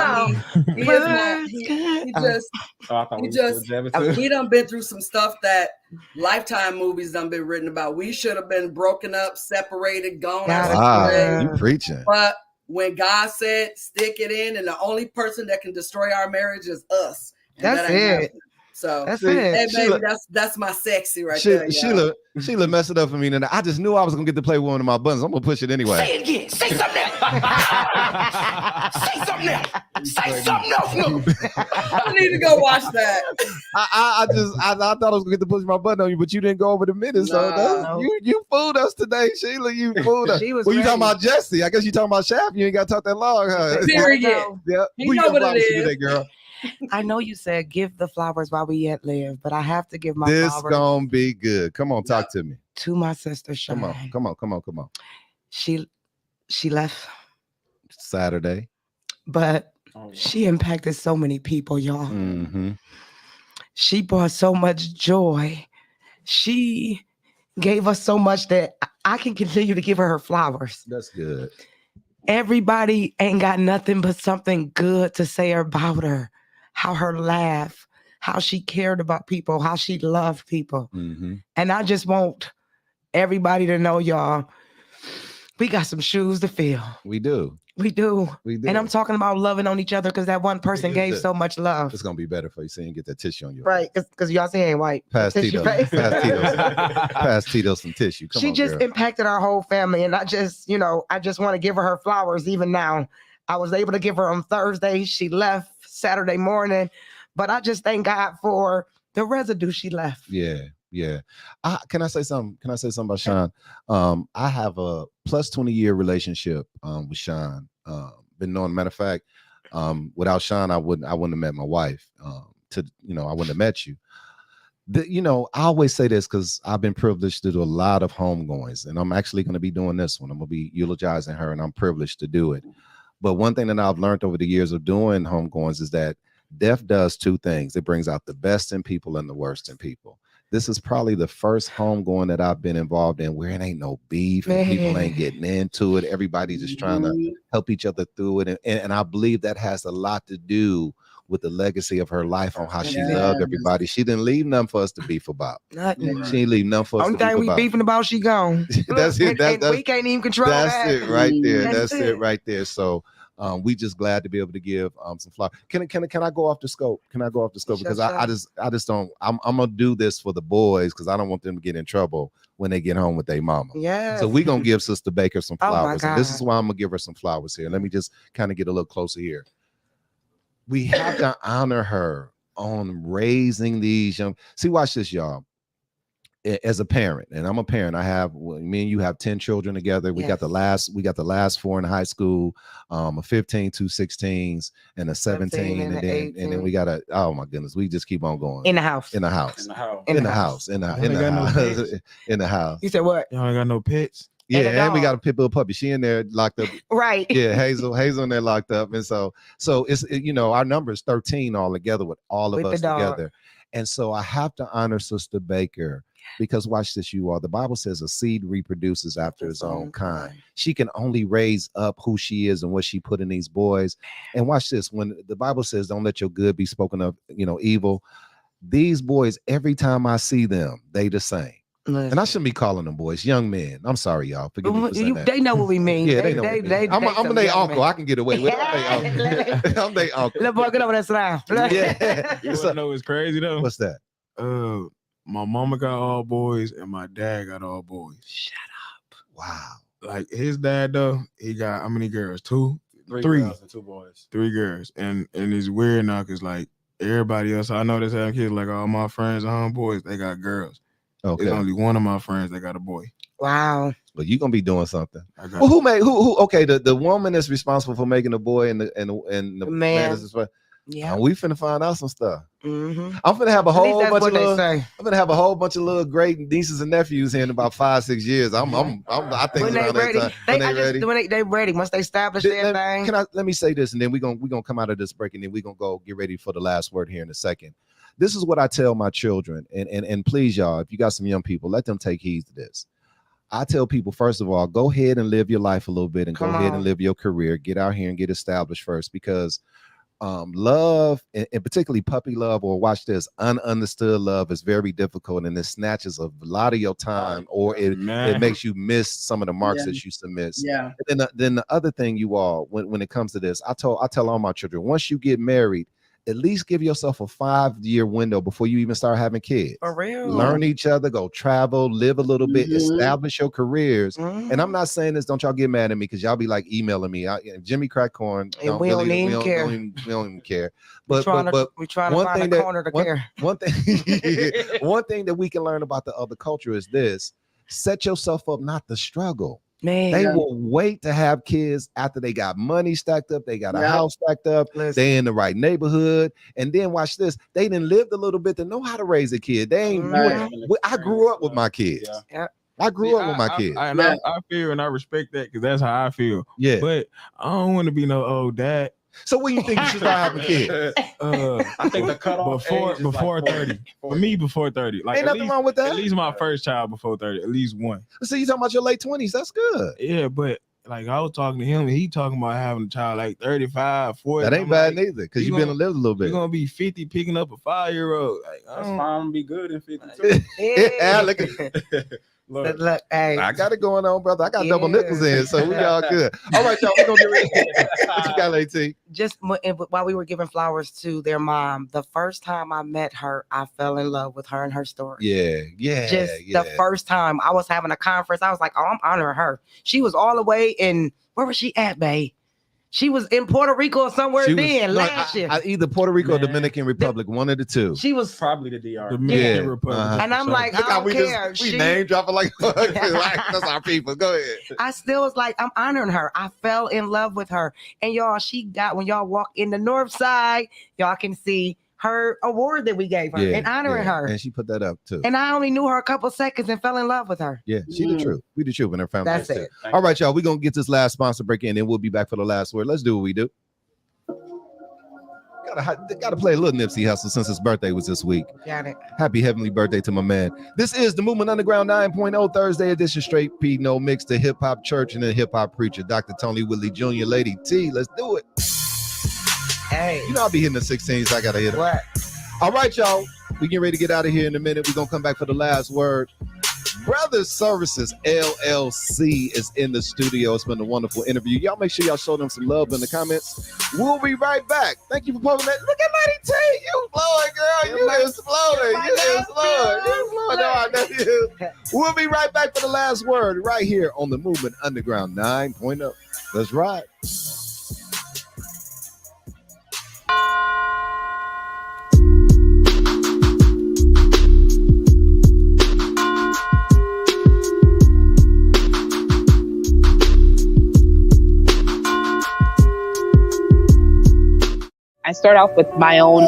we done been through some stuff that Lifetime movies done been written about. We should have been broken up, separated, gone. You preaching. But when God said, stick it in, and the only person that can destroy our marriage is us. That's it. So that's it. Hey, Sheila, baby, that's my sexy right there. Sheila messed it up for me. And I just knew I was gonna get to play with one of my buttons. I'm gonna push it anyway. Say it again. Say something else. Say something else. Say something else. I need to go watch that. I thought I was gonna get to push my button on you, but you didn't go over the minutes. So you fooled us today, Sheila. You fooled us. You talking about Jesse? I guess you talking about Shaft. You ain't gotta talk that long, huh? Period. Yeah. You know what it is today, girl? I know you said give the flowers while we yet live, but I have to give my flowers. This gonna be good. Come on, talk to me. To my sister Shine. Come on. She left Saturday, but she impacted so many people, y'all. Mm-hmm. She brought so much joy. She gave us so much that I can continue to give her flowers. That's good. Everybody ain't got nothing but something good to say about her. How her laugh, how she cared about people, how she loved people. Mm-hmm. And I just want everybody to know, y'all, we got some shoes to fill. We do. And I'm talking about loving on each other because that one person gave so much love. It's going to be better for you so you can get that tissue on you. Right, because y'all say ain't white. Pass Tito some tissue. Come she on, just girl. impacted our whole family. And I just want to give her flowers even now. I was able to give her on Thursday. She left Saturday morning. But I just thank God for The residue she left. Yeah. Can I say something? Can I say something about Sean? I have a plus 20-year relationship with Sean. Been knowing, matter of fact, without Sean, I wouldn't have met my wife. I wouldn't have met you. I always say this because I've been privileged to do a lot of homegoings, and I'm actually going to be doing this one. I'm going to be eulogizing her, and I'm privileged to do it. But one thing that I've learned over the years of doing homegoings is that death does two things. It brings out the best in people and the worst in people. This is probably the first homegoing that I've been involved in where it ain't no beef and people ain't getting into it. Everybody's just trying to help each other through it. And I believe that has a lot to do with the legacy of her life on how she loved everybody. She didn't leave nothing for us to beef about. Nothing. She didn't leave nothing for us to beef about. Only thing we beefing about, she gone. That's it. We can't even control that. That's it right there. That's it right there. So we just glad to be able to give some flowers. Can I go off the scope? Can I go off the scope? Because I just don't. I'm gonna do this for the boys because I don't want them to get in trouble when they get home with their mama. Yeah. So we're gonna give Sister Baker some flowers. Oh And this is why I'm gonna give her some flowers here. Let me just kind of get a little closer here. We have to honor her on raising these young. See, watch this, y'all. As a parent, and I'm a parent, me and you have 10 children together. We got the last 4 in high school, a 15, 2 16s, and a 17, and then we got oh my goodness, we just keep on going. In the house. In the house. You said what? Y'all ain't got no pets? Yeah, and we got a pit bull puppy. She in there locked up. Right. Yeah, Hazel in there locked up. And so it's our number is 13 all together with all of us together. And so I have to honor Sister Baker. Because watch this, you all. The Bible says a seed reproduces after its own kind. She can only raise up who she is and what she put in these boys. And watch this. When the Bible says, "Don't let your good be spoken of, evil." These boys, every time I see them, they the same. Listen. And I shouldn't be calling them boys, young men. I'm sorry, y'all. Forgive me for saying that. They know what we mean. Yeah, they know. I'm their uncle. I can get away with it. I'm their uncle. Little boy, get over that slime. Yeah. You wanna know what's crazy though? What's that? My mama got all boys and my dad got all boys. Shut up. Wow. Like his dad though, he got how many girls? Three girls and 2 boys. 3 girls. And it's weird now because like everybody else I know that's having kids, like all my friends and homeboys, they got girls. Okay. There's only one of my friends that got a boy. Wow. But you're gonna be doing something. Well, who okay, the woman that's responsible for making the boy and the man is responsible. Yeah, we finna find out some stuff. Mm-hmm. I'm finna have a whole bunch of little great nieces and nephews in about 5-6 years. I think when they ready. They ready once they establish their thing. Let me say this, and then we're gonna come out of this break, and then we're gonna go get ready for the last word here in a second. This is what I tell my children, and please, y'all, if you got some young people, let them take heed to this. I tell people, first of all, go ahead and live your life a little bit, and go ahead and live your career. Get out here and get established first, because love, and particularly puppy love, or watch this, ununderstood love, is very difficult, and it snatches a lot of your time, or it makes you miss some of the marks that you used to miss. Yeah. And then the other thing, you all, when it comes to this, I tell all my children, once you get married, at least give yourself a 5-year window before you even start having kids. For real. Learn each other, go travel, live a little bit, establish your careers. And I'm not saying this, don't y'all get mad at me, because y'all be like emailing me. Jimmy Crackcorn. We don't even care. But we're trying to find a corner to care. One thing that we can learn about the other culture is this: set yourself up not to struggle. Man, they will wait to have kids after they got money stacked up, they got a house stacked up, they in the right neighborhood, and then watch this, they done lived a little bit to know how to raise a kid. They ain't. I grew up with my kids. Yeah. I grew up with my kids. I feel and I respect that, because that's how I feel. Yeah, but I don't want to be no old dad. So when you think you should start having kids? I think the cutoff before 30. For me, before 30. Like, ain't nothing wrong with that. At least my first child before 30. At least one. So you talking about your late 20s? That's good. Yeah, but like I was talking to him, and he talking about having a child like 35, 40. That ain't bad neither, because you've been to live a little bit. You're gonna be 50 picking up a 5-year-old. Like, that's fine. I'm gonna be good in 52. Yeah, look at Look, hey. I got it going on, brother. I got double nickels in, so we all good. All right, y'all, we're gonna get ready. What you got, Lady? Just while we were giving flowers to their mom, the first time I met her, I fell in love with her and her story. Yeah. The first time I was having a conference, I was like, oh, I'm honoring her. She was all the way in, where was she at, babe? She was in Puerto Rico or somewhere last year. Either Puerto Rico or Dominican Republic, one of the two. She was probably the DR. Dominican Republic. And I'm like, Look I how don't we care. we name dropping like that's our people. Go ahead. I still was like, I'm honoring her. I fell in love with her. And y'all, she got, when y'all walk in the north side, y'all can see her award that we gave her and honoring her. And she put that up too. And I only knew her a couple seconds and fell in love with her. Yeah, she the truth. We the truth in her family. That's it. All right, y'all. We're gonna get this last sponsor break in, and we'll be back for the last word. Let's do what we do. Gotta play a little Nipsey Hussle since his birthday was this week. Got it. Happy heavenly birthday to my man. This is the Movement Underground 9.0 Thursday edition, straight P, no mix, the hip hop church and the hip hop preacher, Dr. Tony Whitley Jr., Lady T. Let's do it. Hey. You know I'll be hitting the 16s. I gotta hit it. What? All right, y'all. We getting ready to get out of here in a minute. We're gonna come back for the last word. Brothers Services LLC is in the studio. It's been a wonderful interview. Y'all make sure y'all show them some love in the comments. We'll be right back. Thank you for pulling that. Look at Lady T. You flowing, girl. You is flowing. You is flowing. You flowing. No, I know you. We'll be right back for the last word right here on the Movement Underground 9.0. Let's ride. I start off with my own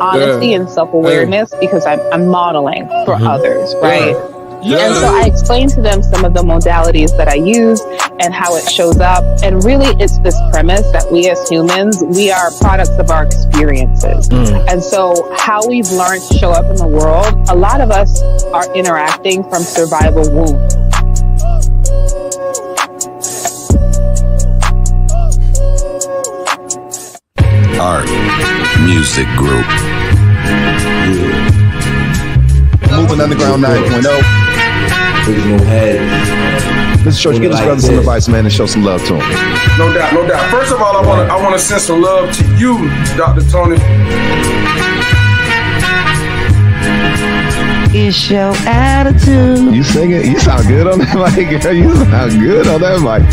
honesty and self-awareness because I'm modeling for others, right? And so I explain to them some of the modalities that I use and how it shows up. And really, it's this premise that we as humans, we are products of our experiences. And so how we've learned to show up in the world, a lot of us are interacting from survival wounds. Art Music Group. Moving Underground 9.0. Mr. Church, give us brother some advice, man, and show some love to him. No doubt, no doubt. First of all, I want to send some love to you, Dr. Tony. It's your attitude. You sing it. You sound good on that mic, girl. You sound good on that mic.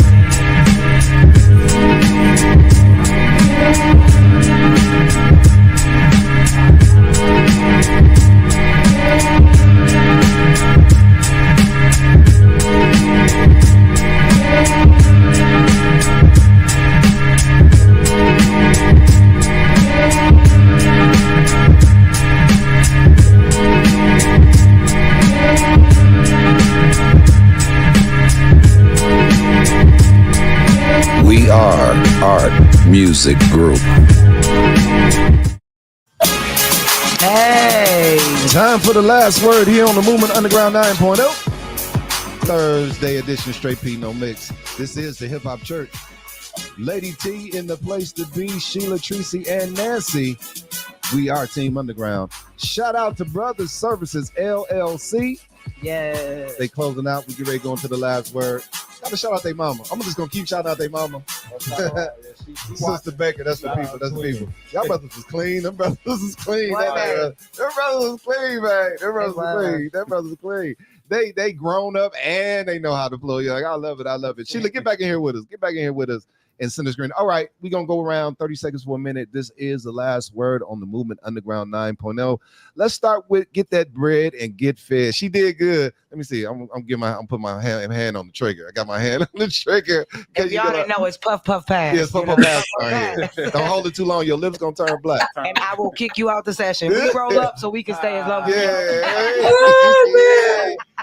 We are Art Music Group. Hey. Time for the last word here on the Movement Underground 9.0. Thursday edition, straight P, no mix. This is the Hip Hop Church. Lady T in the place to be, Sheila, Tracy, and Nancy. We are Team Underground. Shout out to Brothers Services LLC. Yeah. They closing out. We get ready to go into the last word. Gotta shout out their mama. I'm just gonna keep shouting out their mama. Sister Baker, that's the people. That's the people. Y'all brothers was clean. Them brothers was clean. Them brothers was clean, man. Them brothers was clean. Them brothers was clean. They grown up and they know how to flow. You're like, I love it. I love it. Sheila, get back in here with us. Get back in here with us. And send us green. All right, we're going to go around 30 seconds for a minute. This is the last word on the Movement Underground 9.0. Let's start with get that bread and get fed. She did good. Let me see. I'm putting my hand on the trigger. I got my hand on the trigger. If y'all didn't know, it's puff, puff, pass. Yes, puff, puff, pass right here. Don't hold it too long. Your lips going to turn black. And I will kick you out the session. We roll up so we can stay as long as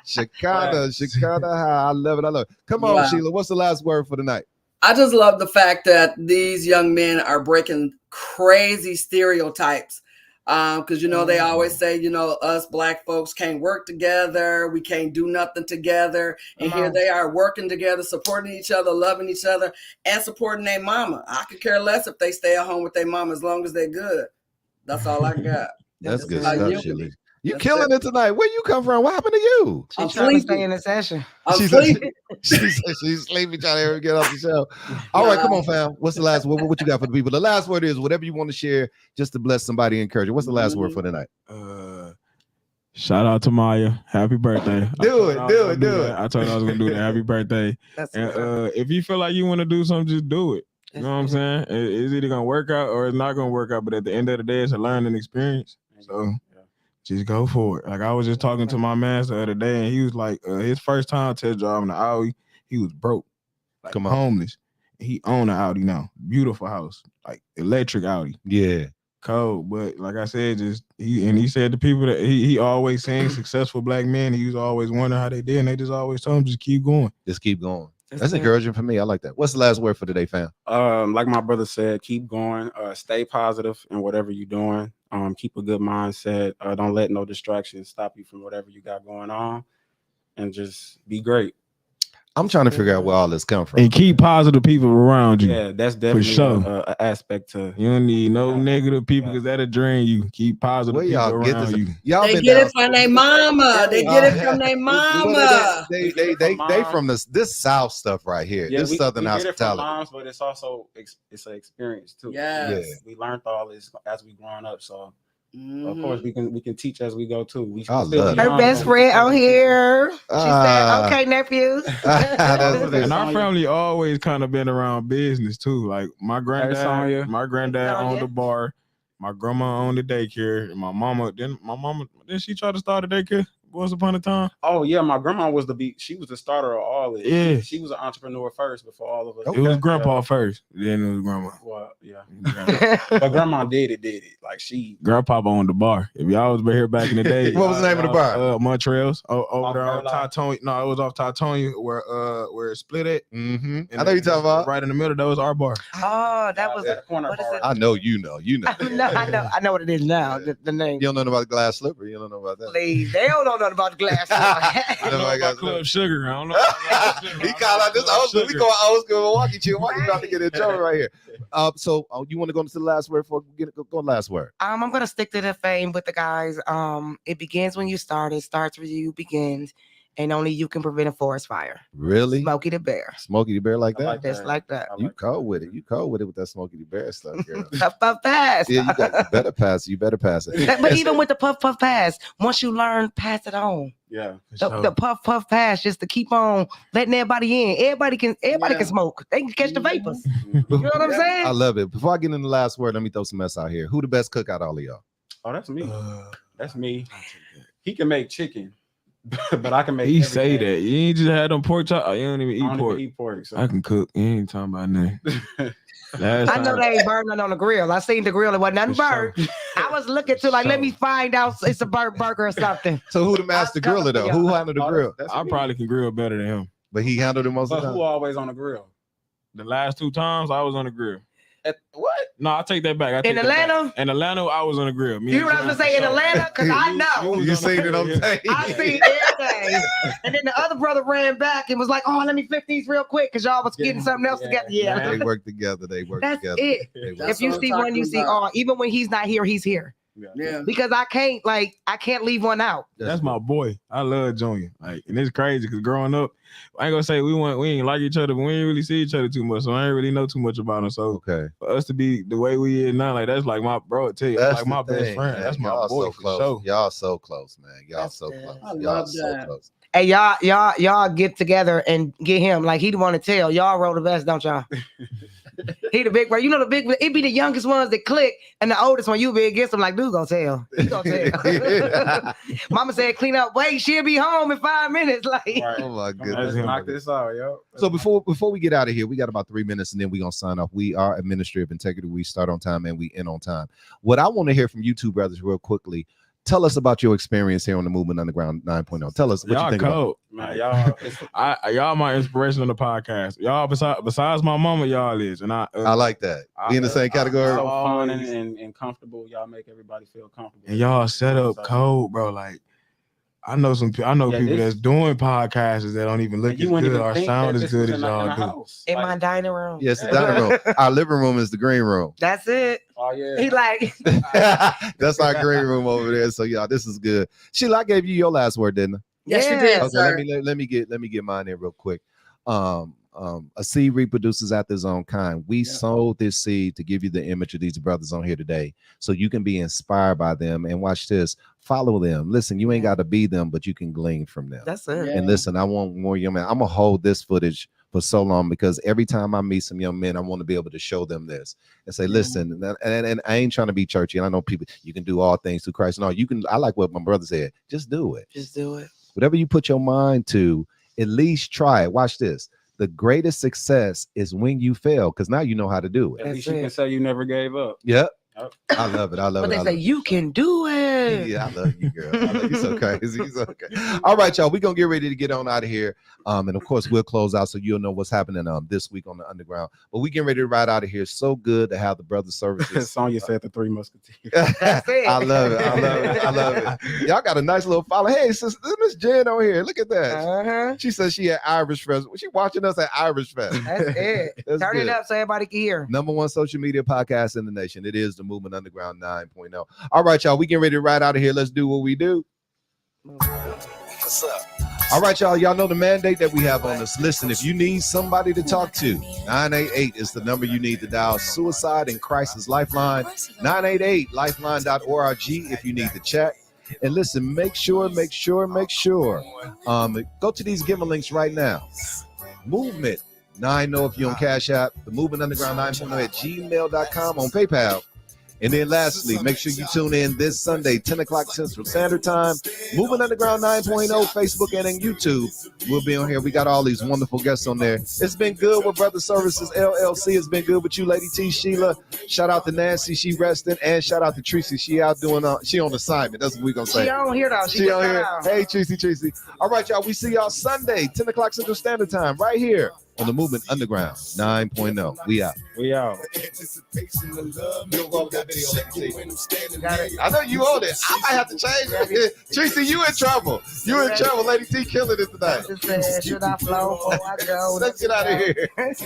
Chicago. I love it. I love it. Come on, Sheila. What's the last word for the night? I just love the fact that these young men are breaking crazy stereotypes. Because, they always say, us Black folks can't work together. We can't do nothing together. And here they are working together, supporting each other, loving each other, and supporting their mama. I could care less if they stay at home with their mama as long as they're good. That's all I got. That's good stuff, Sheila. You killing it tonight. Where you come from? What happened to you? She's trying to stay in the session. She's sleepy, trying to get off the show. All right, come on, fam. What's the last word? What you got for the people? The last word is whatever you want to share just to bless somebody and encourage you. What's the last word for the night? Shout out to Maya. Happy birthday. Do it. I told her I was going to do that. Happy birthday. And if you feel like you want to do something, just do it. You know what I'm saying? It's either gonna work out or it's not gonna work out. But at the end of the day, it's a learning experience. So just go for it. Like I was just talking to my man the other day, and he was like, his first time test driving the Audi, he was broke, like homeless. He own an Audi now, beautiful house, like electric Audi. Yeah, cold. But like I said, he said the people that he always saying successful black men, he was always wondering how they did, and they just always told him just keep going. Just keep going. That's encouraging for me. I like that. What's the last word for today, fam? Like my brother said, keep going. Stay positive in whatever you're doing. Keep a good mindset. Don't let no distractions stop you from whatever you got going on, and just be great. I'm trying to figure out where all this come from. And keep positive people around you. Yeah, that's definitely an aspect to. You don't need no negative people because that'll drain you. Keep positive people around you. They get it from their mama. They get it from their mama. They from this South stuff right here. Yeah, this Southern we get it from hospitality. moms, but it's also it's an experience too. Yes. We learned all this as we growing up. So of course we can teach as we go too. Her best friend out here. She said, "Okay, nephews." And our family always kind of been around business too. Like my granddad owned a bar. My grandma owned the daycare. And my mama didn't she try to start a daycare once upon a time? Oh yeah, my grandma was she was the starter of all this. Yeah. She was an entrepreneur first before all of us. It was grandpa first, then it was grandma. Well, yeah. But grandma did it. Like Grandpa owned the bar. If y'all was here back in the day, what was the name of the bar? Montreal's over there on Titonia. No, it was off Titonia where it split at. Mm-hmm. I know you talking about right in the middle. That was our bar. Oh, that was corner what is it? I know you know. I know what it is now. The name. You don't know about the glass slipper. You don't know about that. Please, they don't know nothing about the glass. I know about Club Sugar. I don't know. He called out this old school. We going old school Milwaukee. Milwaukee about to get in trouble right here. So you want to go into the last word before we go last word? I'm gonna stick to the fame with the guys. It begins when you start. It starts with you. Begins, and only you can prevent a forest fire. Really? Smokey the Bear. Smokey the Bear like that? Just like that. You cold with it. You cold with it with that Smokey the Bear stuff, girl. Puff pass. Yeah, you better pass it. You better pass it. But even with the puff pass, once you learn, pass it on. Yeah. The puff pass, just to keep on letting everybody in. Everybody can smoke. They can catch the vapors. You know what I'm saying? I love it. Before I get in the last word, let me throw some mess out here. Who the best cook out of all of y'all? Oh, that's me. That's me. He can make chicken, but I can make. He say that you ain't just had them pork chop. You don't even I eat don't pork. even eat pork. So. I can cook. You ain't talking about nothing. I know they ain't burning on the grill. I seen the grill. It wasn't nothing burnt. I was looking to let me find out it's a burnt burger or something. So who the master griller though? Who handled the grill? I probably can grill better than him. But he handled it most of the time. But who always on the grill? The last 2 times I was on the grill. What? No, I take that back. In Atlanta? In Atlanta, I was on the grill. You know what I'm saying? In Atlanta? Because I know. You seen it on tape. I seen everything. And then the other brother ran back and was like, "Oh, let me flip these real quick because y'all was getting something else together." Yeah. They work together. That's together. it. If you see one, you see all. Even when he's not here, he's here. Yeah. Because I can't leave one out. That's my boy. I love Junior. Like, and it's crazy because growing up, I ain't gonna say we ain't like each other, but we ain't really see each other too much, so I ain't really know too much about him. So for us to be the way we is now, like that's like my bro. I tell you, that's like my best friend. Man. That's my boy. So close. Sure. Y'all so close, man. Y'all so close. I love so that. close. Hey, y'all get together and get him. Like he the one to tell. Y'all roll the best, don't y'all? He the big bro. You know the big. It be the youngest ones that click, and the oldest one you be against them. Like, dude, gonna tell. He gonna tell. Mama said, "Clean up. Wait, she'll be home in 5 minutes." Like, right. Oh my goodness. Knock this out, yo. So before we get out of here, we got about 3 minutes, and then we gonna sign off. We are a ministry of integrity. We start on time and we end on time. What I want to hear from you two brothers, real quickly. Tell us about your experience here on the Movement Underground 9.0. Tell us what you think cold. about. Man, y'all my inspiration on the podcast. Y'all besides my mama, y'all is, and I like that. We in the same category. So fun and comfortable. Y'all make everybody feel comfortable. And y'all set up cold, bro. Like I know people that's doing podcasts that don't even look as good or sound as good as y'all do. In my dining room. Yes, the dining room. Our living room is the green room. That's it. Oh yeah. He like that's our green room over there. So y'all, this is good. Sheila, I gave you your last word, didn't I? Yes, you did. Okay, Sir. let me get mine in real quick. A seed reproduces after its own kind. We sowed this seed to give you the image of these brothers on here today, so you can be inspired by them. And watch this, follow them. Listen, you ain't got to be them, but you can glean from them. That's it. And listen, I want more young man. I'm gonna hold this footage for so long, because every time I meet some young men, I want to be able to show them this and say, listen, and I ain't trying to be churchy, and I know people, you can do all things through Christ. No, you can. I like what my brother said. Just do it. Just do it. Whatever you put your mind to, at least try it. Watch this. The greatest success is when you fail, because now you know how to do it. At least you can say you never gave up. Yep. I love it. I love but it. But they say you can do it. Yeah, I love you, girl. I love you. So crazy. You're so okay. All right, y'all. We're gonna get ready to get on out of here. And of course, we'll close out so you'll know what's happening this week on the Underground. But we getting ready to ride out of here. So good to have the brother services. Sonya said the Three Musketeers. That's it. I love it. I love it. I love it. Y'all got a nice little follow. Hey, sis, Miss Jen over here. Look at that. Uh-huh. She says she at Irish Fest. She watching us at Irish Fest. That's it. Turn it up so everybody can hear. #1 social media podcast in the nation. It is the Movement Underground 9.0. All right, y'all. We getting ready to ride out of here. Let's do what we do. What's up? All right, y'all. Y'all know the mandate that we have on us. Listen, if you need somebody to talk to, 988 is the number you need to dial. Suicide and Crisis Lifeline, 988lifeline.org if you need to chat. And listen, make sure. Go to these giving links right now. Movement 9.0 if you're on Cash App. The Movement Underground 9.0 at gmail.com on PayPal. And then lastly, make sure you tune in this Sunday, 10 o'clock Central Standard Time. Moving Underground 9.0, Facebook and on YouTube. We'll be on here. We got all these wonderful guests on there. It's been good with Brother Services LLC. It's been good with you, Lady T, Sheila. Shout out to Nancy, she resting. And shout out to Tracy, she out doing, she on assignment. That's what we're going to say. She on here though. She on here. Hey, Tracy. All right, y'all. We see y'all Sunday, 10 o'clock Central Standard Time, right here on the Movement Underground 9.0. We out. We out. I know you own it. I might have to change it. Tracy, you in trouble. You in trouble. Lady T killing it tonight. Should I flow before I go? Let's get out of here. That's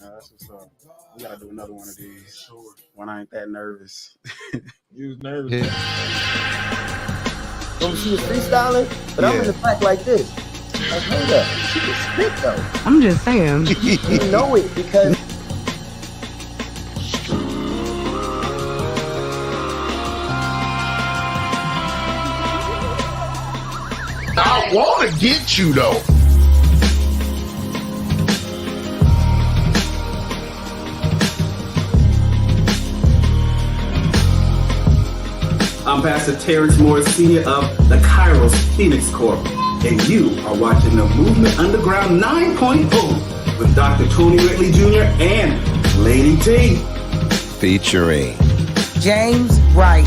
what's up. We gotta do another one of these when I ain't that nervous. You was nervous. When she was freestyling, but I'm in the back like this. I heard her. She can spit though. I'm just saying. You know it because I want to get you though. I'm Pastor Terrence Morris, Sr. of the Kairos Phoenix Corp, and you are watching the Movement Underground 9.0 with Dr. Tony Whitley Jr. and Lady T. Featuring James Wright.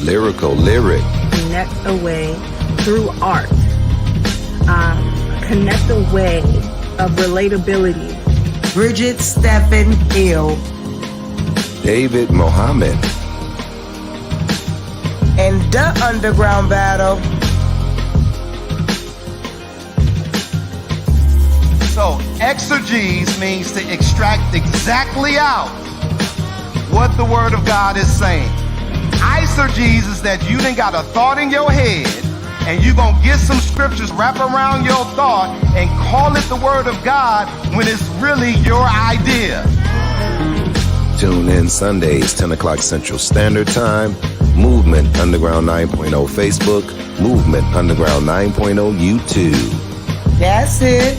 Lyrical Lyric. Connect a way through art. Connect a way of relatability. Bridget Stephen Hill. David Mohammed. And the Underground Battle. So exegesis means to extract exactly out what the word of God is saying. Eisegesis is that you done got a thought in your head and you gonna get some scriptures, wrap around your thought and call it the word of God when it's really your idea. Tune in Sundays, 10 o'clock Central Standard Time. Movement Underground 9.0 Facebook. Movement Underground 9.0 YouTube. That's it.